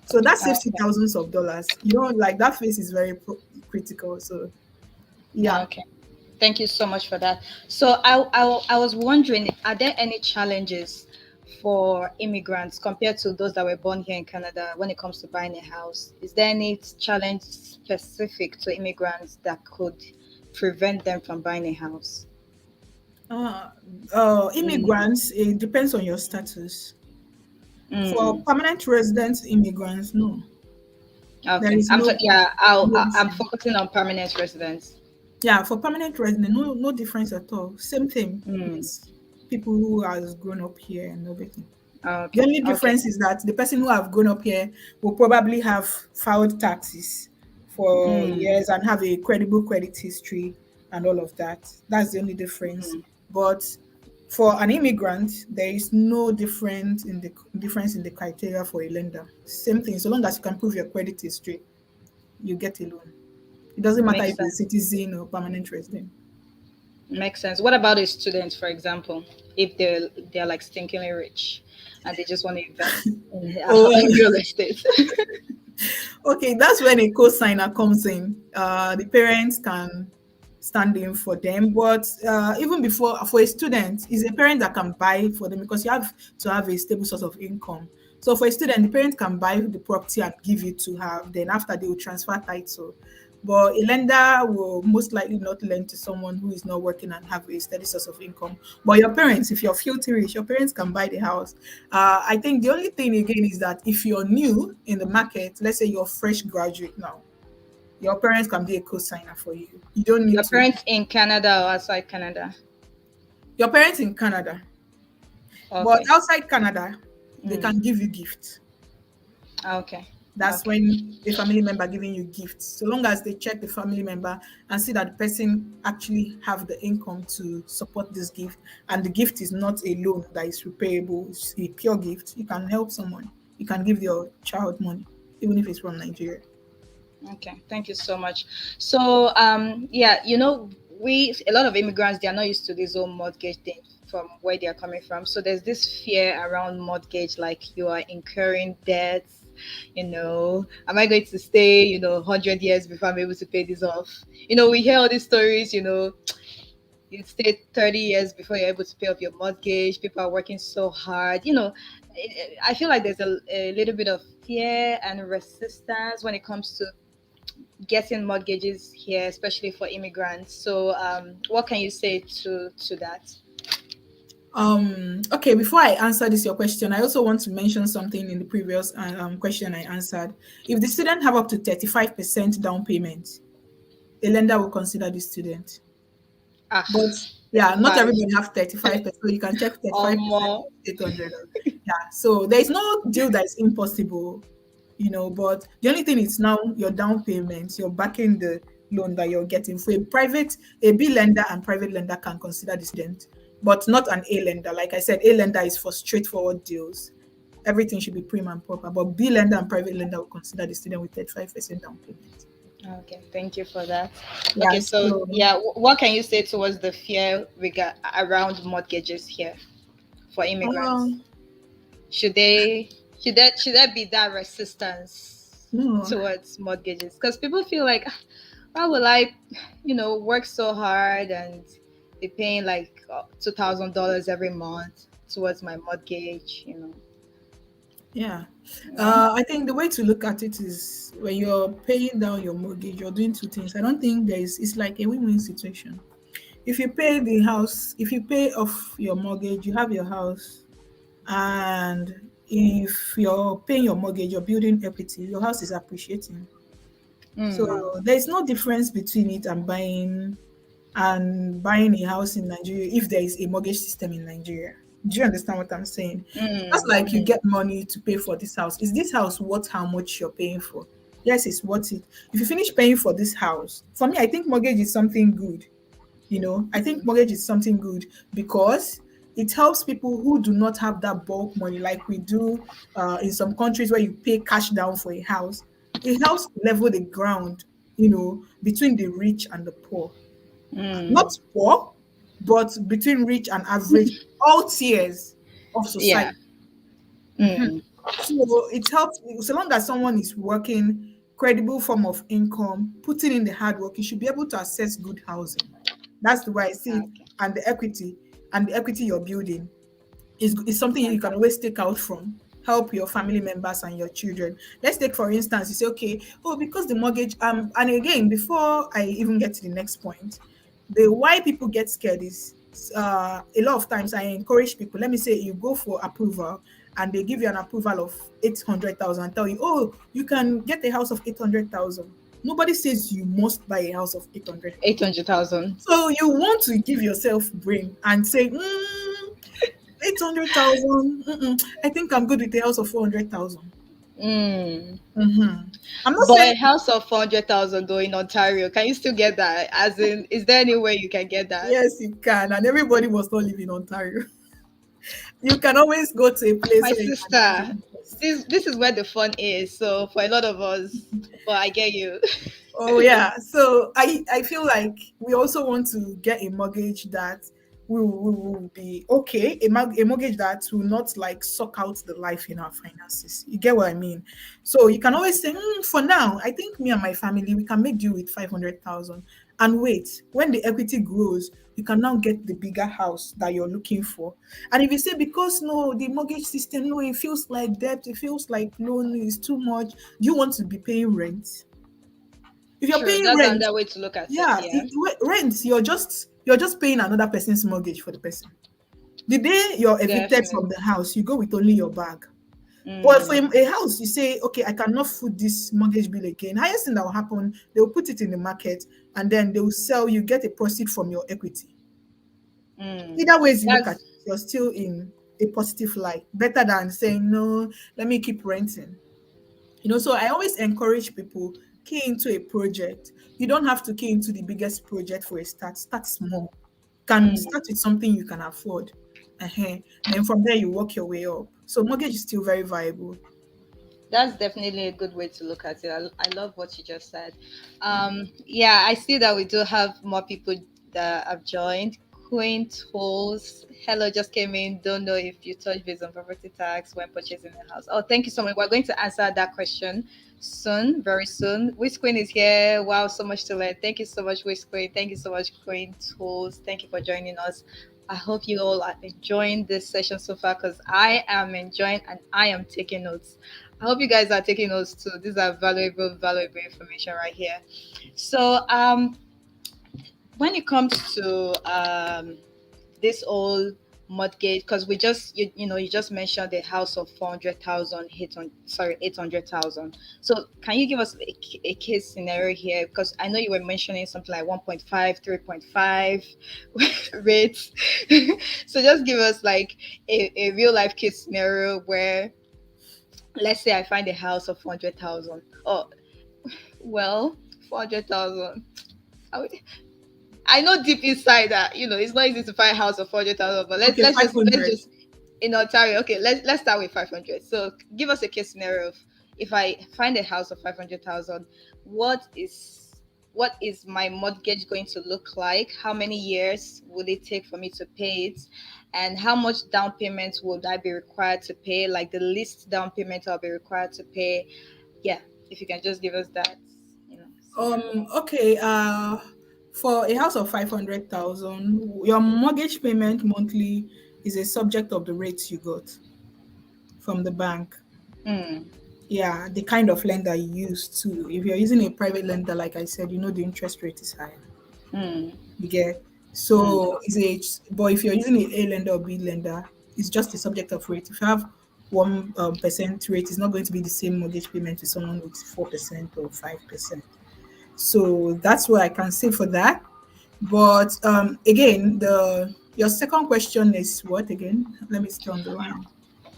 So that saves you Okay. thousands of dollars. Like that phase is very critical. So yeah. Okay. Thank you so much for that. So I was wondering, are there any challenges for immigrants compared to those that were born here in Canada when it comes to buying a house? Is there any challenge specific to immigrants that could prevent them from buying a house? Uh, Mm, Immigrants, it depends on your status. For mm. permanent resident immigrants, no, there Okay. is no Yeah, no I'm difference. focusing on permanent residents. Yeah, for permanent resident, no difference at all. Same thing Mm. with people who has grown up here and everything. The Okay. only Okay. difference is that the person who have grown up here will probably have filed taxes for Mm. years and have a credible credit history and all of that. That's the only difference. Mm. But for an immigrant, there is no difference in the criteria for a lender. Same thing. So long as you can prove your credit history, you get a loan. It doesn't matter Makes if you're a sense. citizen or permanent resident. Makes sense. What about a student, for example, if they're like stinkingly rich and they just want to invest in, Oh, in real estate? okay, that's when a co-signer comes in. The parents can stand in for them, but even before for a student, it's a parent that can buy for them because you have to have a stable source of income. So for a student, the parent can buy the property and give it to her. Then after they will transfer title. But a lender will most likely not lend to someone who is not working and have a steady source of income. But your parents, if you're filthy rich, your parents can buy the house. I think the only thing again is that if you're new in the market, let's say you're a fresh graduate now, your parents can be a co-signer for you. You don't need Your to. parents in Canada or outside Canada? Your parents in Canada, but Okay. outside Canada, they Mm. can give you gifts. Okay. That's Okay. when a family member giving you gifts. So long as they check the family member and see that the person actually have the income to support this gift, and the gift is not a loan that is repayable, it's a pure gift. You can help someone. You can give your child money, even if it's from Nigeria. Okay, thank you so much. So, yeah, we a lot of immigrants they are not used to this whole mortgage thing from where they are coming from. So there's this fear around mortgage, like you are incurring debts. Am I going to stay, 100 years before I'm able to pay this off? We hear all these stories. You stay 30 years before you're able to pay off your mortgage. People are working so hard. I feel like there's a little bit of fear and resistance when it comes to getting mortgages here, especially for immigrants. So, what can you say to that? Okay, before I answer this your question, I also want to mention something in the previous question I answered. If the student have up to 35% down payment, a lender will consider the student. Ah, But yeah, not 35. everybody have 35%. So you can check 35% More. of 800. Yeah. So there is no deal that is impossible, but the only thing is now your down payments, you're backing the loan that you're getting. For a B lender and private lender can consider the student, but not an A lender. Like I said, A lender is for straightforward deals. Everything should be prim and proper. But B lender and private lender will consider the student with 35% down payment. Okay, thank you for that. Yeah. Okay, so So yeah, what can you say towards the fear around mortgages here for immigrants? um Should they should there be that resistance no. towards mortgages? Because people feel like, "Ah, why will I, work so hard and be paying like $2,000 every month towards my mortgage? Yeah. No. I think the way to look at it is when you're paying down your mortgage, you're doing two things. I don't think it's like a win-win situation. If you pay off your mortgage, you have your house, and if you're paying your mortgage, you're building equity, your house is appreciating. So Mm, there's no difference between it and buying a house in Nigeria if there is a mortgage system in Nigeria. Do you understand what I'm saying? Just mm, like you mm. get money to pay for this house. Is this house worth how much you're paying for? Yes, it's worth it. If you finish paying for this house, for me, I think mortgage is something good. I think mortgage is something good because it helps people who do not have that bulk money like we do in some countries where you pay cash down for a house. It helps level the ground, between the rich and the poor. Not Mm. poor, but between rich and average, all tiers of society. Yeah. Mhm. Mm. So it helps so long as someone is working, credible form of income, putting in the hard work, you should be able to access good housing. That's the way I see it. Okay. And the equity you're building is something you can Okay. always take out from. Help your family members and your children. Let's take for instance, you say, okay, oh, because the mortgage, and again, before I even get to the next point, the why people get scared is a lot of times I encourage people. Let me say you go for approval and they give you an approval of 800,000 and tell you, oh, you can get a house of 800,000. Nobody says you must buy a house of 800,000. 800,000. So you want to give yourself brain and say, 800,000. I think I'm good with a house of 400,000. Mm. I'm not But saying a house of 400,000 though in Ontario, can you still get that? As in, is there any way you can get that? yes, you can, and everybody must not live in Ontario. You can always go to a place My where you can have sister, interest. this is where the fun is. So for a lot of us, but I get you. Oh yeah. So I feel like we also want to get a mortgage that will be okay. A mortgage that will not like suck out the life in our finances. You get what I mean? So you can always say, for now, I think me and my family we can make do with 500,000. And wait, when the equity grows, you can now get the bigger house that you're looking for. And if you say because no, the mortgage system, no, it feels like debt, it feels like loan is too much. Do you want to be paying rent? If you're True, paying that's rent, another way to look at it. yeah, Yeah, rent, you're just paying another person's mortgage for the person. The day you're evicted from definitely. the house, you go with only your bag. But for Mm, a house, you say, okay, I cannot foot this mortgage bill again. Highest thing that will happen, they'll put it in the market and then they will sell you, get a proceed from your equity. mm. Either ways you look at That's it, you're still in a positive light. Better than saying, no, let me keep renting. So I always encourage people key into a project. You don't have to key into the biggest project for a start. Start small. Can mm. start with something you can afford. Then from there you work your way up. So mortgage is still very viable. That's definitely a good way to look at it. I love what you just said. Yeah, I see that we do have more people that have joined. Queen Tools, hello, just came in. Don't know if you touch base on property tax when purchasing a house. Oh, thank you so much. We're going to answer that question soon, very soon. Which Queen is here? Wow, so much to learn. Thank you so much, Which Queen. Thank you so much, Queen Tools. Thank you for joining us. I hope you all are enjoying this session so far because I am enjoying and I am taking notes. I hope you guys are taking notes too. These are valuable, valuable information right here. So, when it comes to this old mortgage, because you just mentioned the house of 400,000 hit on, sorry, 800,000. So, can you give us a case scenario here? Because I know you were mentioning something like 1.5, 3.5 rates. So, just give us like a real life case scenario where, let's say I find a house of 400,000. Oh, well, 400,000. I, would, I know deep inside that it's not easy to find a house of 400,000. But let's Okay, let's just let's 500. just in Ontario. Okay, let's start with 500. So give us a case scenario of, if I find a house of 500,000, what is my mortgage going to look like? How many years will it take for me to pay it? And how much down payment would I be required to pay? Like the least down payment I'll be required to pay. Yeah, if you can just give us that, scenario. Okay, for a house of 500,000, your mortgage payment monthly is a subject of the rates you got from the bank. Mm, Yeah, the kind of lender you use too. If you're using a private lender, like I said, the interest rate is higher. mm, You get mm, so but if you're using a lender or B lender, it's just a subject of rate. If you have 1% rate, it's not going to be the same mortgage payment to someone with 4% or 5%. So that's what I can say for that. But again, the your second question is what again? Let me stay on the line.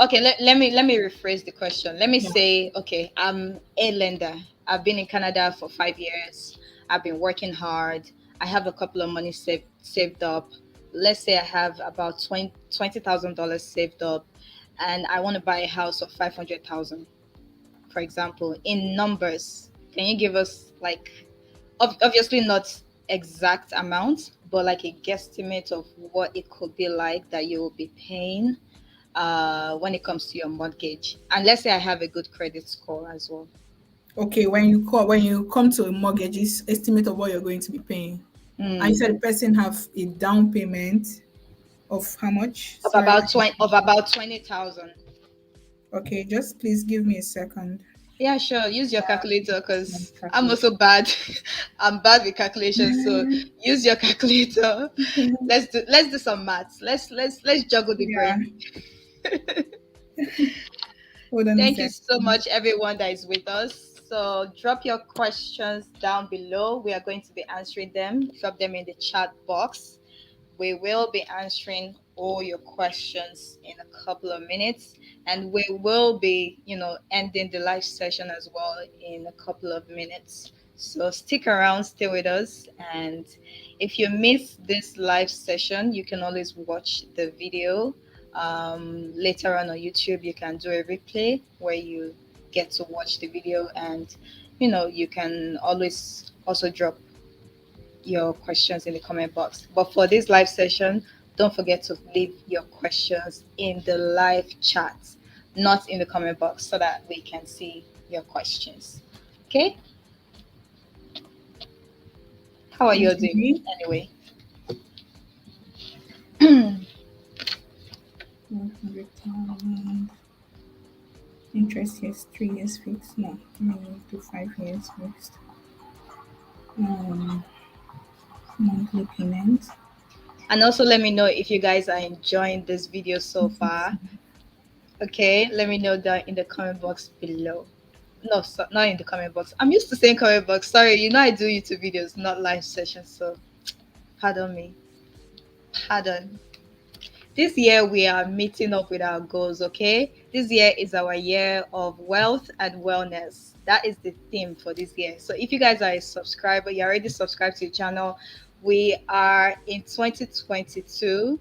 Okay, let me rephrase the question. Let me Yeah. say, okay, I'm a lender. I've been in Canada for 5 years. I've been working hard. I have a couple of money saved up. Let's say I have about $20,000 saved up, and I want to buy a house of 500,000, for example. In numbers, can you give us like, obviously not exact amount, but like a guesstimate of what it could be like that you will be paying when it comes to your mortgage? And let's say I have a good credit score as well. Okay, when you come to a mortgages estimate of what you're going to be paying. And you Mm. said the person have a down payment of how much? Of Sorry. about 20,000. Okay, just please give me a second. Yeah, sure. Use your calculator Some because I'm calculation. also bad. I'm bad with calculations, so use your calculator. Let's do some maths. Let's juggle the Yeah. brain. Hold on a Thank you second. so much, everyone that is with us. So drop your questions down below. We are going to be answering them. Drop them in the chat box. We will be answering all your questions in a couple of minutes, and we will be, ending the live session as well in a couple of minutes. So stick around, stay with us, and if you miss this live session, you can always watch the video later on YouTube. You can do a replay where you get to watch the video, and you can always also drop your questions in the comment box. But for this live session, don't forget to leave your questions in the live chat, not in the comment box, so that we can see your questions. Okay? How are you doing Okay. anyway? 100,000. Interest years, 3 years fixed. No, I mean to 5 years fixed. Um, monthly payment. And also let me know if you guys are enjoying this video so far. Okay, let me know that in the comment box below. No, not in the comment box. I'm used to saying comment box. Sorry, I do YouTube videos, not live sessions, so pardon me. Pardon. This year we are meeting up with our goals, okay? This year is our year of wealth and wellness. That is the theme for this year. So if you guys are a subscriber, you're already subscribed to the channel. We are in 2022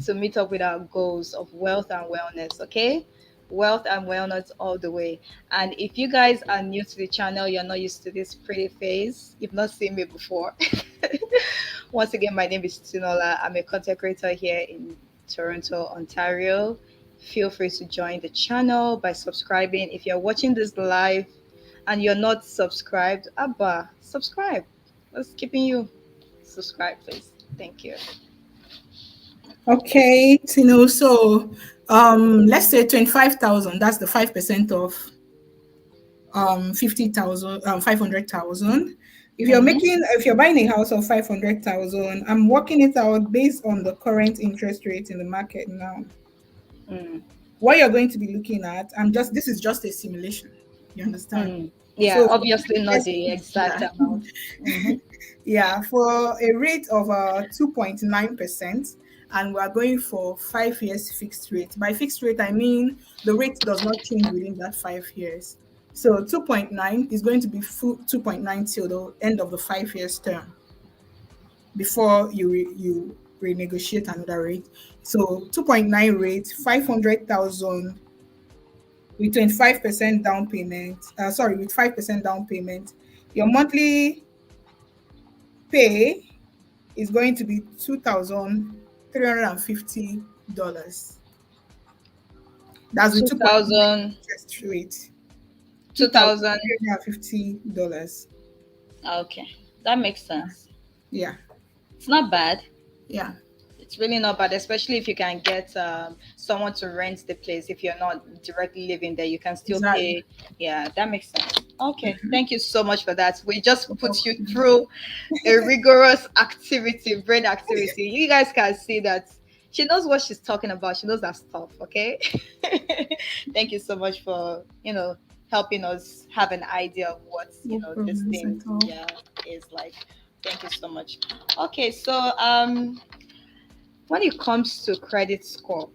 to meet up with our goals of wealth and wellness, okay? Wealth and wellness all the way. And if you guys are new to the channel, you're not used to this pretty face, you've not seen me before. Once again, my name is Tinola. I'm a content creator here in Toronto, Ontario. Feel free to join the channel by subscribing. If you're watching this live and you're not subscribed, Abba, subscribe. What's keeping you? Subscribe, please. Thank you. Okay, so let's say 25,000, that's the 5% of 50,000, 500,000. Mm-hmm. If you're buying a house of 500,000, I'm working it out based on the current interest rate in the market now. Mm. What you're going to be looking at, this is just a simulation. You understand? Mm. Yeah, So for obviously not yes, the exact yeah, amount. Mm-hmm. yeah, for a rate of 2.9%, and we are going for 5 years fixed rate. By fixed rate, I mean the rate does not change within that 5 years. So 2.9 is going to be full 2.9 till the end of the 5 years term before you renegotiate another rate. So 2.9 rate, 500,000 with 25% down payment. Sorry, with 5% down payment. Your monthly pay is going to be $2,350. That's with 2.9 2000, interest rate. 2000. $2,350. Okay, that makes sense. Yeah, It's not bad. yeah, It's really not bad, especially if you can get someone to rent the place. If you're not directly living there, you can still exactly. pay. Yeah, that makes sense. Okay, thank you so much for that. We just put you Mhm. through a rigorous activity, brain activity. You guys can see that she knows what she's talking about. She knows that stuff. Okay. Thank you so much for helping us have an idea of what No this problems thing, at all. yeah, is like. Thank you so much. Okay, so when it comes to credit score,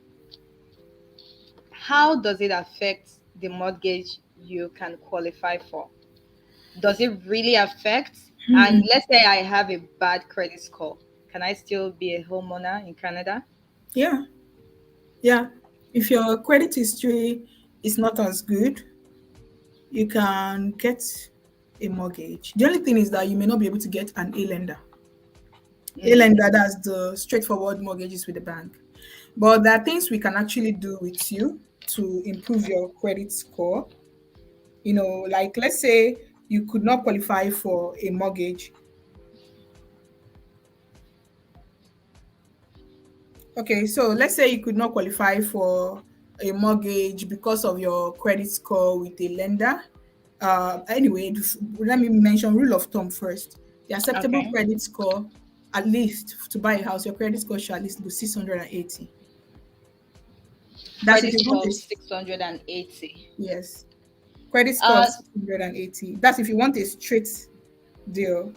how does it affect the mortgage you can qualify for? Does it really affect? And Hmm. let's say I have a bad credit score, can I still be a homeowner in Canada? Yeah, yeah. If your credit history is not as good, you can get a mortgage. The only thing is that you may not be able to get an A lender. A Mm. lender, that's the straightforward mortgages with the bank. But there are things we can actually do with you to improve your credit score. Like let's say you could not qualify for a mortgage. Okay, so let's say you could not qualify for a mortgage because of your credit score with a lender. Anyway, let me mention rule of thumb first. The acceptable Okay. credit score, at least to buy a house, your credit score should at least be 680. That's if Credit you want score of a 680. yes, credit score of Uh, 680. That's if you want a straight deal.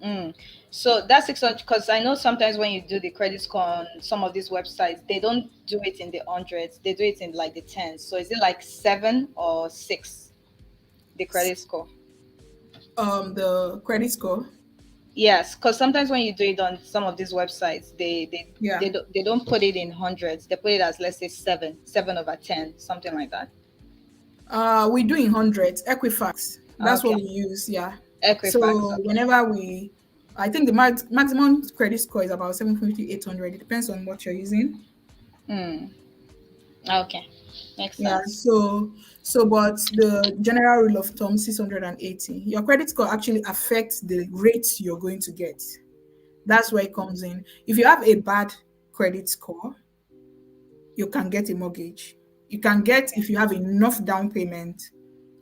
mm. So that's 600, because I know sometimes when you do the credit score on some of these websites, they don't do it in the hundreds, they do it in like the tens. So is it like 7 or 6, the credit score? The credit score. Yes, because sometimes when you do it on some of these websites, Yeah. they don't put it in hundreds. They put it as, let's say, 7 over 10, something like that. We do in hundreds, Equifax. That's what Okay. we use. Yeah. Equifax. So Okay. whenever I think the maximum credit score is about 750, 800. It depends on what you're using. Hmm. Okay. Makes Yeah. sense. But the general rule of thumb, 680. Your credit score actually affects the rate you're going to get. That's where it comes in. If you have a bad credit score, you can get a mortgage. You can get if you have enough down payment,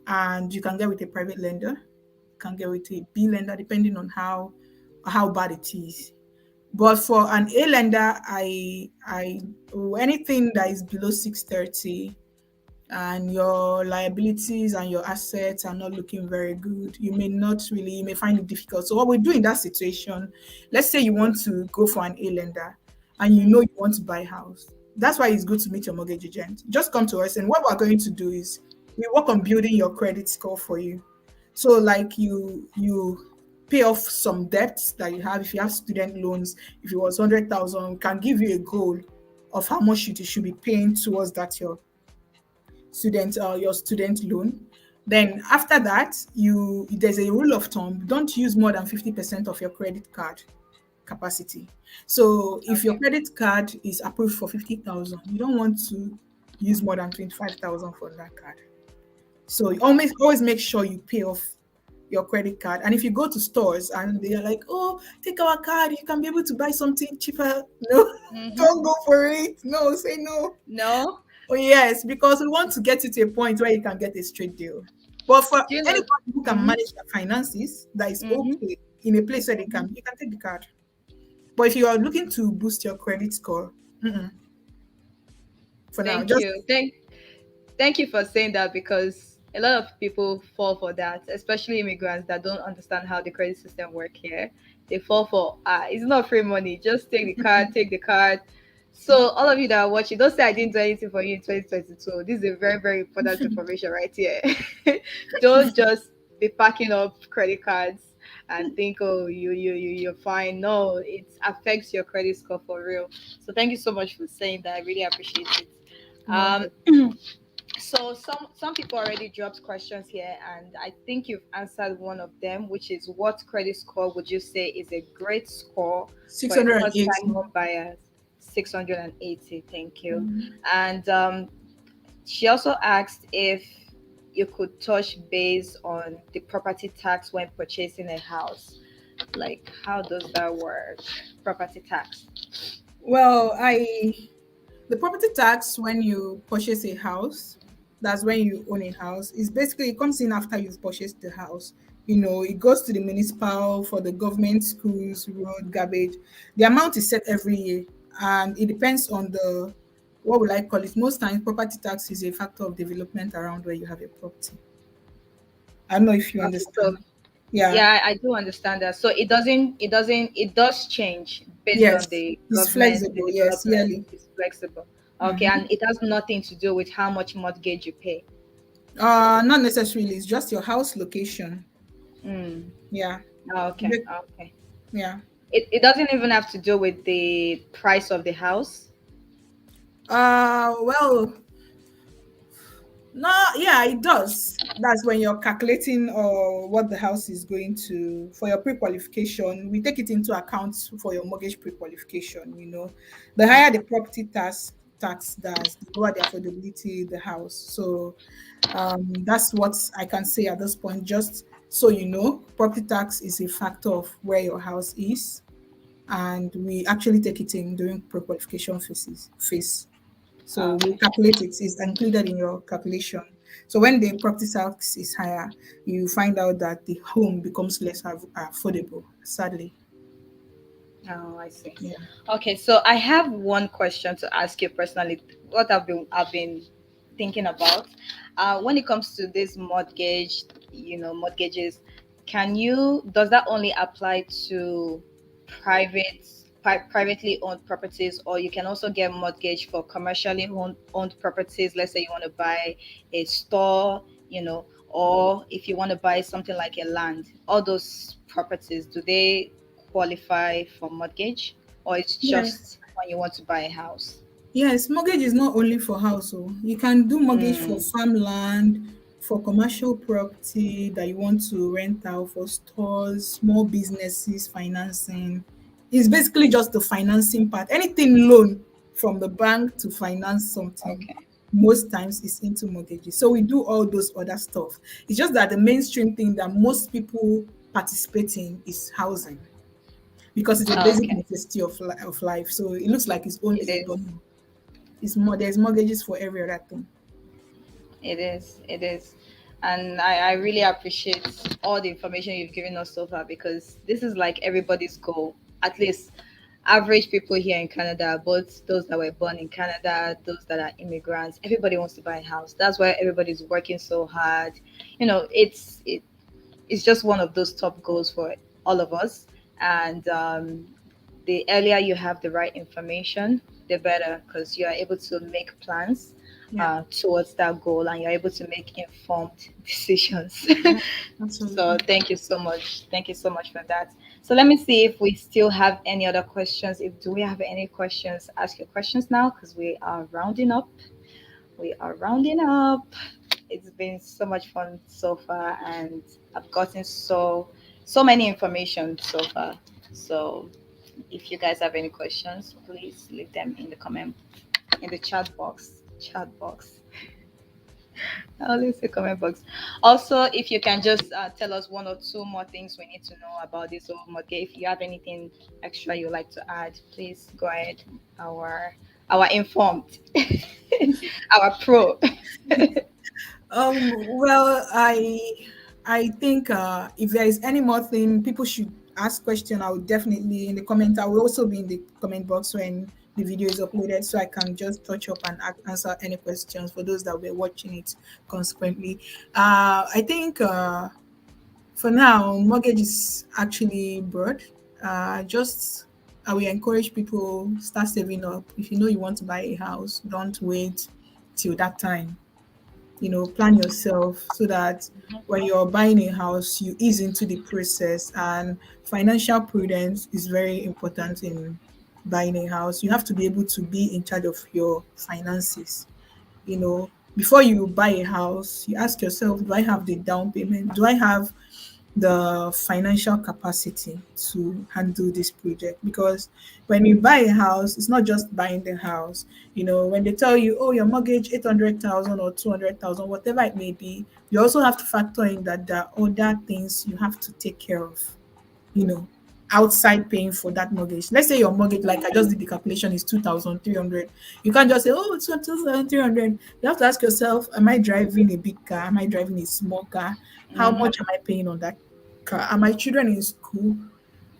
and you can get with a private lender, you can get with a B lender, depending on how bad it is. But for an A lender, I anything that is below 630 and your liabilities and your assets are not looking very good, you may find it difficult. So what we do in that situation, let's say you want to go for an A lender and you know Mm. you want to buy a house. That's why it's good to meet your mortgage agent. Just come to us, and what we're going to do is we work on building your credit score for you. So like you pay off some debts that you have. If you have student loans, if it was 100,000, we can give you a goal of how much you should be paying towards that your student loan. Then after that, you there's a rule of thumb: don't use more than 50% of your credit card capacity. So if your Okay. credit card is approved for 50,000, you don't want to use more than 25,000 for that card. So you always make sure you pay off your credit card. And if you go to stores and they are like, "Oh, take our card, you can be able to buy something cheaper," no, Mm-hmm. don't go for it. No, say no. No. Oh yes, because we want to get you to a point where you can get a straight deal. But for Do you know? anybody who can Mm-hmm. manage their finances, that is Mm-hmm. okay in a place where you can take the card. But if you are looking to boost your credit score, mm-mm, for now, Thank just you. Thank you for saying that, because a lot of people fall for that, especially immigrants that don't understand how the credit system work here. They fall for, it's not free money. Just take the card, take the card. So all of you that are watching, don't say I didn't do anything for you in 2022. This is a very, very important information right here. Don't just be packing up credit cards and think, oh, you're fine. No, it affects your credit score for real. So thank you so much for saying that. I really appreciate it. no. Um, so some people already dropped questions here, and I think you've answered one of them, which is, what credit score would you say is a great score for a first 680. time home buyer? 680. Thank you. Mhm. And she also asked if you could touch base on the property tax when purchasing a house. Like, how does that work? Property tax. Well, the property tax when you purchase a house, that's when you own a house, is basically it comes in after you've purchased the house. It goes to the municipal for the government, schools, road, garbage. The amount is set every year, and it depends on the what would I call it. Most times, property tax is a factor of development around where you have a property. I don't know if you Okay, so understand. Yeah. yeah, I do understand that. So it does change based on Yes. the It's government, the flexible. Yes. development Yearly. is flexible. Okay, Mhm. and it has nothing to do with how much mortgage you pay. Not necessarily. It's just your house location. Mm. Yeah. Okay, But- okay. Yeah. It doesn't even have to do with the price of the house. Well, no, yeah, it does. That's when you're calculating or what the house is going to for your pre-qualification. We take it into account for your mortgage pre-qualification. The higher the property tax does, the lower the affordability the house. So that's what I can say at this point. Just so you know, property tax is a factor of where your house is, and we actually take it in during pre-qualification phase. So we Okay. calculate it, it's included in your calculation. So when the property tax is higher, you find out that the home becomes less affordable, sadly. Oh, I see. Yeah. Okay, so I have one question to ask you personally. What I've been thinking about, when it comes to this mortgage, mortgages, does that only apply to privately owned properties, or you can also get mortgage for commercially owned properties? Let's say you want to buy a store, or if you want to buy something like a land, all those properties, do they qualify for mortgage, or it's Yes. just when you want to buy a house? Yes, mortgage is not only for household. You can do mortgage for Mm, farmland, for commercial property that you want to rent out, for stores, small businesses, financing. It's basically just the financing part. Anything loan from the bank to finance something, okay. most times is into mortgages. So we do all those other stuff. It's just that the mainstream thing that most people participate in is housing because it's a Oh, basic okay. necessity of life. So it looks like it's It only, but is. no, it's more. There's mortgages for every other thing. It is. It is. And I really appreciate all the information you've given us so far, because this is like everybody's goal. At least average people here in Canada, both those that were born in Canada, those that are immigrants, everybody wants to buy a house. That's why everybody's working so hard. It's just one of those top goals for all of us. And the earlier you have the right information, the better, because you are able to make plans Yeah, towards that goal, and you're able to make informed decisions. yeah, So absolutely. thank you so much. Thank you so much for that. So let me see if we still have any other questions. If do we have any questions, ask your questions now, because we are rounding up. We are rounding up. It's been so much fun so far, and I've gotten so many information so far. So if you guys have any questions, please leave them in the chat box. Chat box. I'll leave the comment box. Also, if you can just tell us one or two more things we need to know about this whole mortgage. If you have anything extra you'd like to add, please go ahead. Our informed, our pro. Well, I think if there is any more thing people should ask question, I will definitely in the comment. I will also be in the comment box when the video is uploaded, so I can just touch up and answer any questions for those that were watching it consequently. I think for now, mortgage is actually broad. Just I will encourage people start saving up. If you know you want to buy a house, don't wait till that time. Plan yourself so that when you're buying a house, you ease into the process. And financial prudence is very important in buying a house. You have to be able to be in charge of your finances. Before you buy a house, you ask yourself, do I have the down payment? Do I have the financial capacity to handle this project? Because when you buy a house, it's not just buying the house. When they tell you, oh, your mortgage 800,000 or 200,000, whatever it may be, you also have to factor in that there are other things you have to take care of, you know, outside paying for that mortgage. Let's say your mortgage, like I just did the calculation, is 2,300. You can't just say, oh, it's 2,300. You have to ask yourself, am I driving a big car? Am I driving a small car? How Mhm. much am I paying on that car? Are my children in school?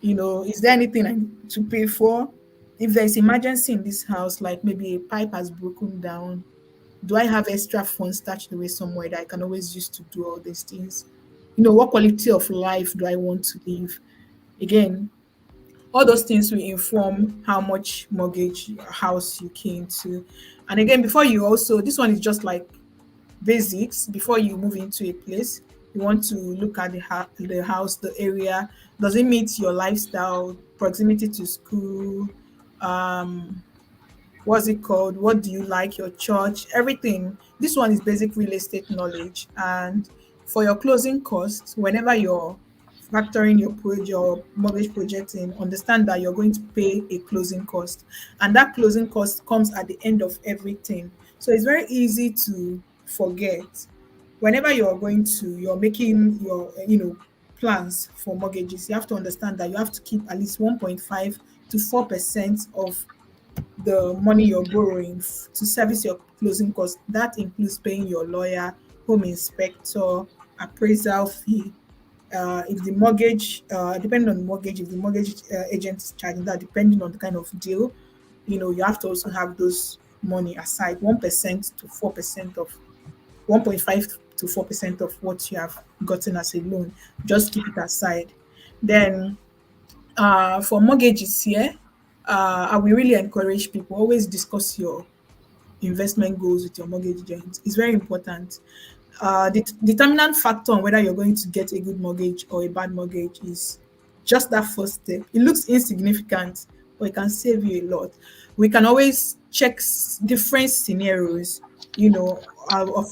Is there anything I need to pay for? If there's emergency in this house, like maybe a pipe has broken down, do I have extra funds stashed away somewhere that I can always use to do all these things? What quality of life do I want to live? Again, all those things will inform how much mortgage house you came to. And again, before you also, this one is just like basics. Before you move into a place, you want to look at the house, the area. Does it meet your lifestyle, proximity to school? Um, what's it called? What do you like? Your church, everything. This one is basic real estate knowledge. And for your closing costs, whenever you're factoring your mortgage project in, understand that you're going to pay a closing cost. And that closing cost comes at the end of everything. So it's very easy to forget. Whenever you're making your, plans for mortgages, you have to understand that you have to keep at least 1.5 to 4% of the money you're borrowing to service your closing costs. That includes paying your lawyer, home inspector, appraisal fee. If the mortgage, depending on the mortgage, if the mortgage agent is charging that, depending on the kind of deal, you have to also have those money aside, 1% to 4% of 1.5 to 4% of what you have gotten as a loan. Just keep it aside. Then for mortgages here, I will really encourage people always discuss your investment goals with your mortgage agent. It's very important. The determinant factor on whether you're going to get a good mortgage or a bad mortgage is just that first step. It looks insignificant, but it can save you a lot. We can always check different scenarios, of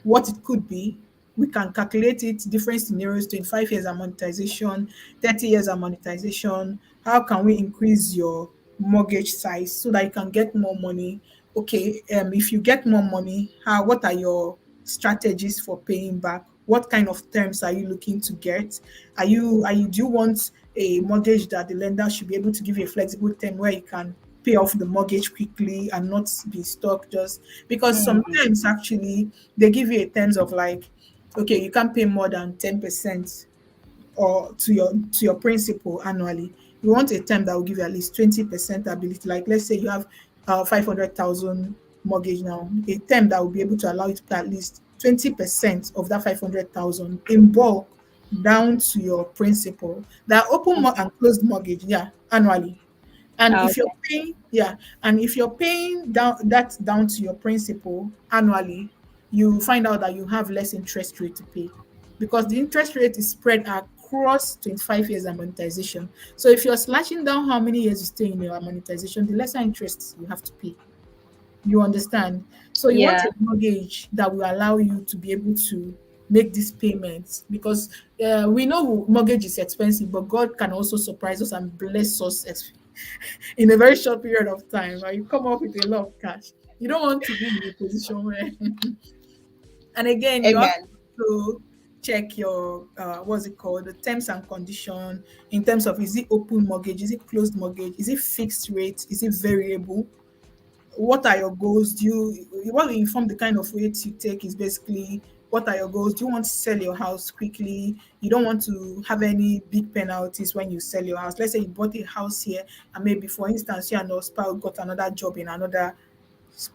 what it could be. We can calculate it, different scenarios, 25 years amortization, 30 years amortization. How can we increase your mortgage size so that you can get more money? Okay, if you get more money, what are your strategies for paying back? What kind of terms are you looking to get? Do you want a mortgage that the lender should be able to give you a flexible term where you can pay off the mortgage quickly and not be stuck, just because Mm, sometimes actually they give you a terms of like, okay, you can't pay more than 10% or to your principal annually. You want a term that will give you at least 20% ability. Like let's say you have 500,000 mortgage now, a term that will be able to allow you to pay at least 20% of that 500,000 in bulk down to your principal. That and closed mortgage, yeah, annually. And if you're okay. paying, yeah, and if you're paying down to your principal annually, you find out that you have less interest rate to pay because the interest rate is spread across 25 years amortization. So if you're slashing down how many years you stay in your amortization, the lesser interest you have to pay. You understand? So you want Yeah. a mortgage that will allow you to be able to make these payments because we know mortgage is expensive, but God can also surprise us and bless us in a very short period of time. Right? You come up with a lot of cash. You don't want to be in a position where, and again, you have Amen. to check your what's it called, the terms and condition in terms of is it open mortgage, is it closed mortgage, is it fixed rate, is it variable, what are your goals? What will inform the kind of rates you take is basically what are your goals? Do you want to sell your house quickly? You don't want to have any big penalties when you sell your house. Let's say you bought a house here and maybe for instance you and your spouse got another job in another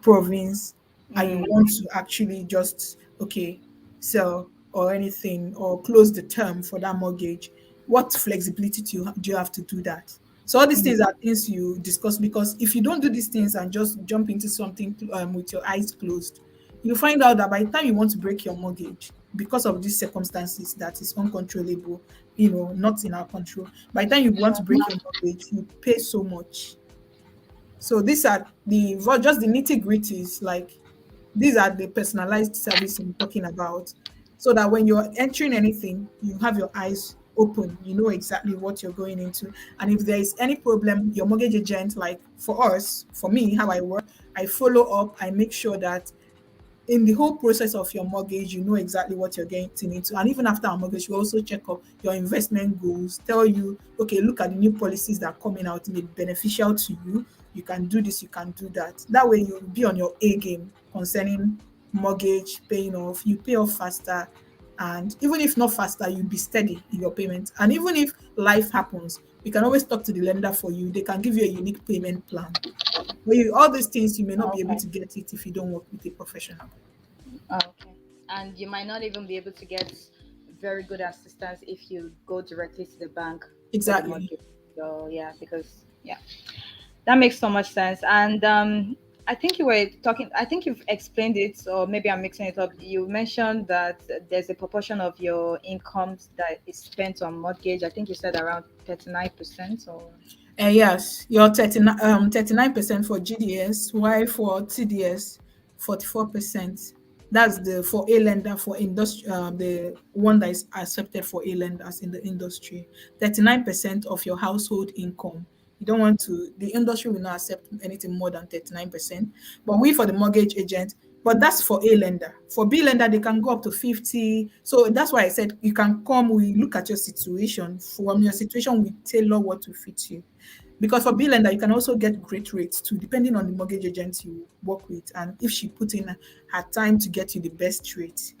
province and you Mm, want to actually just okay sell or anything or close the term for that mortgage, what flexibility do you have to do that? So all these things mm, are things you discuss because if you don't do these things and just jump into something with your eyes closed, you find out that by the time you want to break your mortgage because of these circumstances that is uncontrollable, not in our control, by the time you want to break your mortgage you pay so much. So these are just the nitty gritties. Like these are the personalized service I'm talking about, so that when you're entering anything, you have your eyes open. You know exactly what you're going into, and if there is any problem, your mortgage agent, like for me, how I work, I follow up. I make sure that in the whole process of your mortgage, you know exactly what you're getting into. And even after a mortgage, we also check up your investment goals, tell you, okay, look at the new policies that are coming out, may be beneficial to you. You can do this, you can do that. That way you'll be on your A game concerning mortgage paying off. You pay off faster. And even if not faster, you'll be steady in your payments. And even if life happens, you can always talk to the lender for you. They can give you a unique payment plan. But all these things, you may not be able okay. to get it if you don't work with a professional. Okay. And you might not even be able to get very good assistance if you go directly to the bank for the Exactly. mortgage. So yeah, because yeah, that makes so much sense. And I think you were talking. I think you've explained it, or maybe I'm mixing it up. You mentioned that there's a proportion of your incomes that is spent on mortgage. I think you said around 39% or. Yes, you're 39% for GDS, while for TDS, 44%. That's the for a lender for industry, the one that is accepted for a lenders in the industry. 39% of your household income. You don't want to, the industry will not accept anything more than 39%. But we for the mortgage agent, but that's for a lender. For B lender, they can go up to 50. So that's why I said you can come, we look at your situation. From your situation, we tailor what to fit you. Because for B lender, you can also get great rates too, depending on the mortgage agent you work with. And if she put in her time to get you the best rate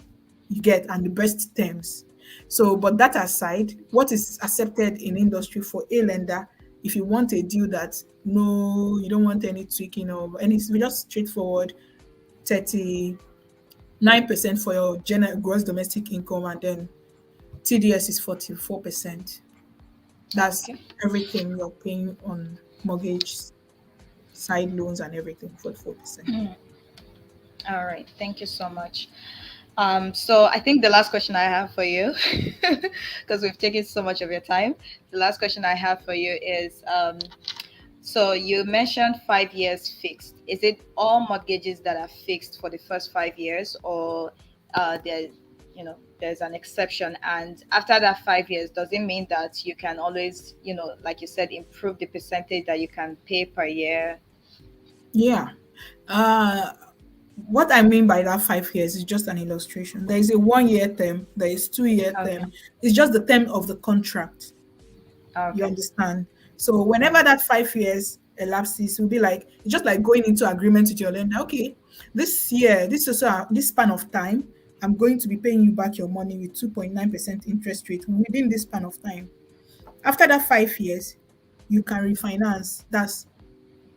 you get and the best terms. So, but that aside, what is accepted in industry for a lender, if you want a deal that no, you don't want any tweaking or any, just straightforward 39% for your general gross domestic income, and then TDS is 44%. That's Okay. everything you're paying on mortgage, side loans, and everything, 44%. All right. Thank you so much. So I think the last question I have for you, because we've taken so much of your time, the last question I have for you is, so you mentioned 5 years fixed. Is it all mortgages that are fixed for the first 5 years, or there, there's an exception? And after that 5 years, does it mean that you can always, like you said, improve the percentage that you can pay per year? Yeah. Uh, what I mean by that 5 years is just an illustration. There is a 1 year term, there is 2 year Okay. term. It's just the term of the contract. You Okay. understand? So whenever Mm. that 5 years elapses, it will be like it's just like going into agreement with your lender. Okay, this year, this span of time, I'm going to be paying you back your money with 2.9% interest rate within this span of time. After that 5 years, you can refinance. That's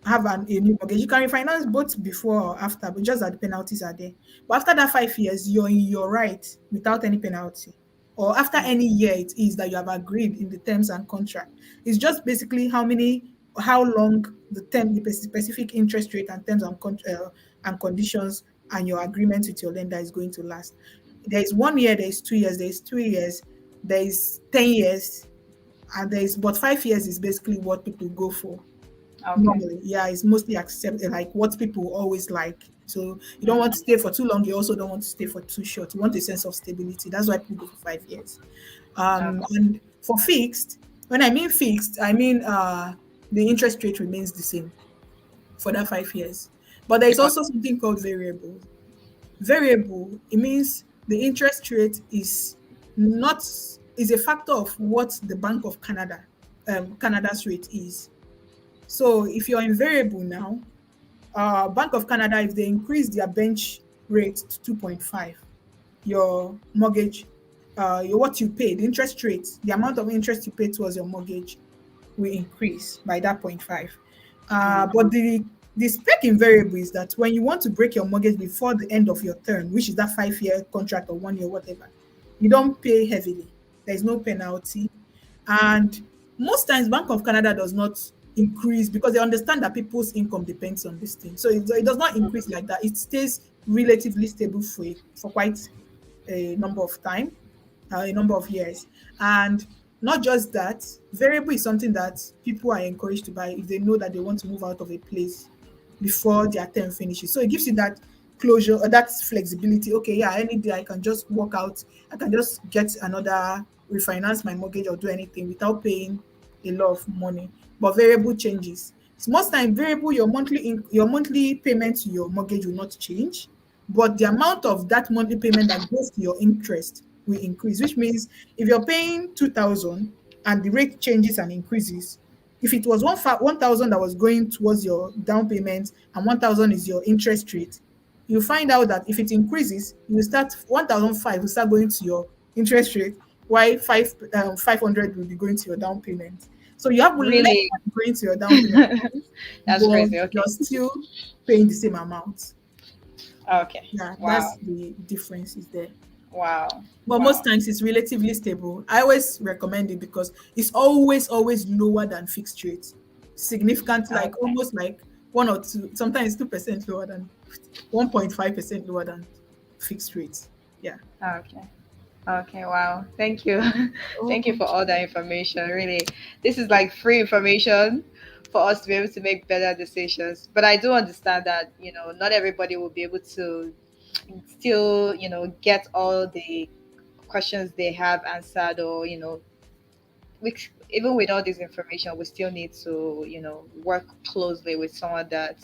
have a new mortgage. You can refinance both before or after, but just that the penalties are there. But after that 5 years, you're in your right without any penalty. Or after Mm. any year it is that you have agreed in the terms and contract. It's just basically how long the term, the specific interest rate and terms and conditions and your agreement with your lender is going to last. There is 1 year, there is 2 years, there is 3 years, there is 10 years, and there is but 5 years is basically what people go for. Okay. Normally, yeah, it's mostly accepted, like what people always like. So you don't want to Mm. stay for too long. You also don't want to stay for too short. You want a sense of stability. That's why people go for 5 years. Okay. And for fixed, when I mean fixed, I mean the interest rate remains the same for that 5 years. But there is also something called variable. Variable, it means the interest rate not is a factor of what the Bank of Canada, Canada's rate is. So if you're in variable now, Bank of Canada, if they increase their bench rate to 2.5, your mortgage, what you pay, the interest rate, the amount of interest you pay towards your mortgage will increase by that 0.5. Mm. But the spec in variable is that when you want to break your mortgage before the end of your term, which is that 5 year contract or 1 year, whatever, you don't pay heavily. There's no penalty. And most times, Bank of Canada does not increase because they understand that people's income depends on this thing. So it does not increase like that. It stays relatively stable for quite a number of time, a number of years. And not just that, variable is something that people are encouraged to buy if they know that they want to move out of a place before their term finishes. So it gives you that closure or that flexibility. Okay, yeah, any day I can just walk out, I can just get another refinance my mortgage or do anything without paying a lot of money. But variable changes. So most time variable, your monthly payment to your mortgage will not change, but the amount of that monthly payment that goes to your interest will increase, which means if you're paying 2,000 and the rate changes and increases, if it was 1,000 that was going towards your down payment and 1,000 is your interest rate, you find out that if it increases, you will start 1,005 will start going to your interest rate, while 500 will be going to your down payment. So you have less Really? money going to your down payment, That's but crazy. you're Okay. still paying the same amount. Okay. Yeah, that's Wow. the difference is there. Wow. But most Wow. times it's relatively stable. I always recommend it because it's always lower than fixed rates. Significant, like Okay. almost like 1 or 2, sometimes 2% lower than 1.5% lower than fixed rates. Yeah. Okay. Okay. Wow. Thank you. Thank you Okay. for all that information. Really, this is like free information for us to be able to make better decisions. But I do understand that, not everybody will be able to still, get all the questions they have answered, or, even with all this information, we still need to, work closely with someone that,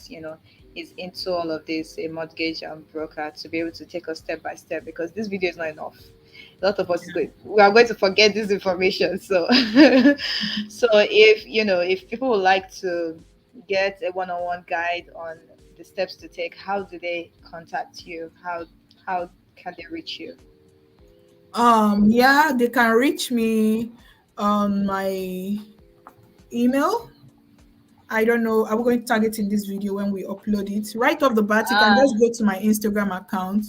is into all of this, a mortgage broker, to be able to take us step by step, because this video is not enough. A lot of us is going, we are going to forget this information. So, so if if people would like to get a one-on-one guide on the steps to take, how do they contact you? How can they reach you? Yeah, they can reach me on my email. I don't know. I'm going to tag it in this video when we upload it. Right off the bat, you can Ah, just go to my Instagram account,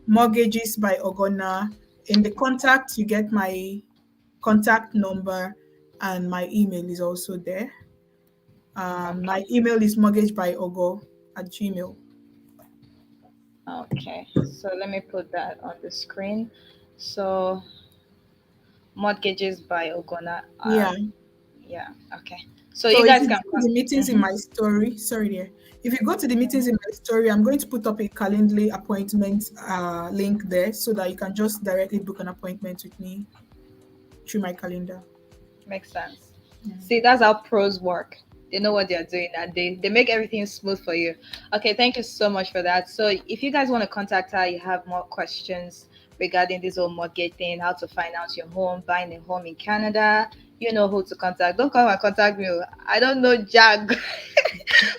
Mortgages by Ogonna. In the contact, you get my contact number, and my email is also there. My okay, email is mortgagebyogo@gmail. okay. So let me put that on the screen. So mortgages by Ogona. Yeah. Yeah, okay. So So you if guys you can. go to the meetings in my story, sorry there. If you go to the meetings in my story, I'm going to put up a Calendly appointment link there so that you can just directly book an appointment with me through my calendar. Makes sense. Yeah. See, that's how pros work. They know what they're doing and they make everything smooth for you. Okay, thank you so much for that. So if you guys want to contact her, you have more questions regarding this whole mortgage thing, how to finance your home, buying a home in Canada, you know who to contact. Don't come and contact me. I don't know Jack.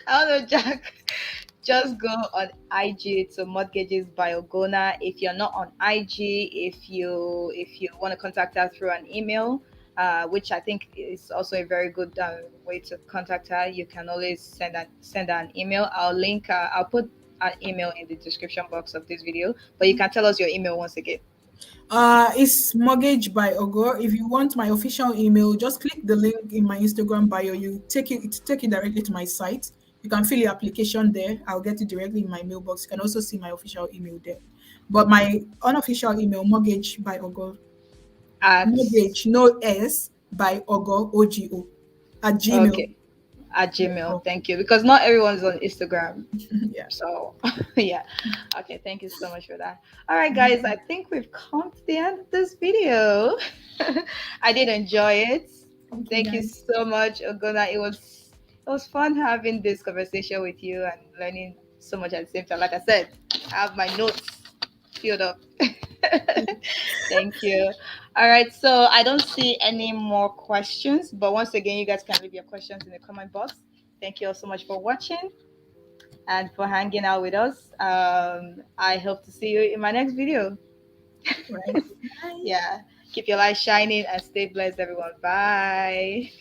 I don't know Jack. Just go on IG to mortgages by Ogona. If you're not on IG, if you want to contact her through an email, which I think is also a very good way to contact her, you can always send her an email. I'll link. I'll put an email in the description box of this video, but you can tell us your email once again. It's Mortgage by Ogo. If you want my official email, just click the link in my Instagram bio. You take it directly to my site. You can fill your application there. I'll get it directly in my mailbox. You can also see my official email there. But my unofficial email, Mortgage by Ogo, At Mortgage, no S, by Ogo, OGO, at okay, gmail.com. at Gmail. Thank you, because not everyone's on Instagram. Yeah. So, yeah. Okay, thank you so much for that. All right, guys, I think we've come to the end of this video. I did enjoy it. Thank you, Thank you guys. so much, Ogona. It was fun having this conversation with you and learning so much at the same time. Like I said, I have my notes filled up. Thank you. All right, so I don't see any more questions, but once again, you guys can leave your questions in the comment box. Thank you all so much for watching and for hanging out with us. I hope to see you in my next video. Right. Bye. Yeah. Keep your light shining and stay blessed, everyone. Bye.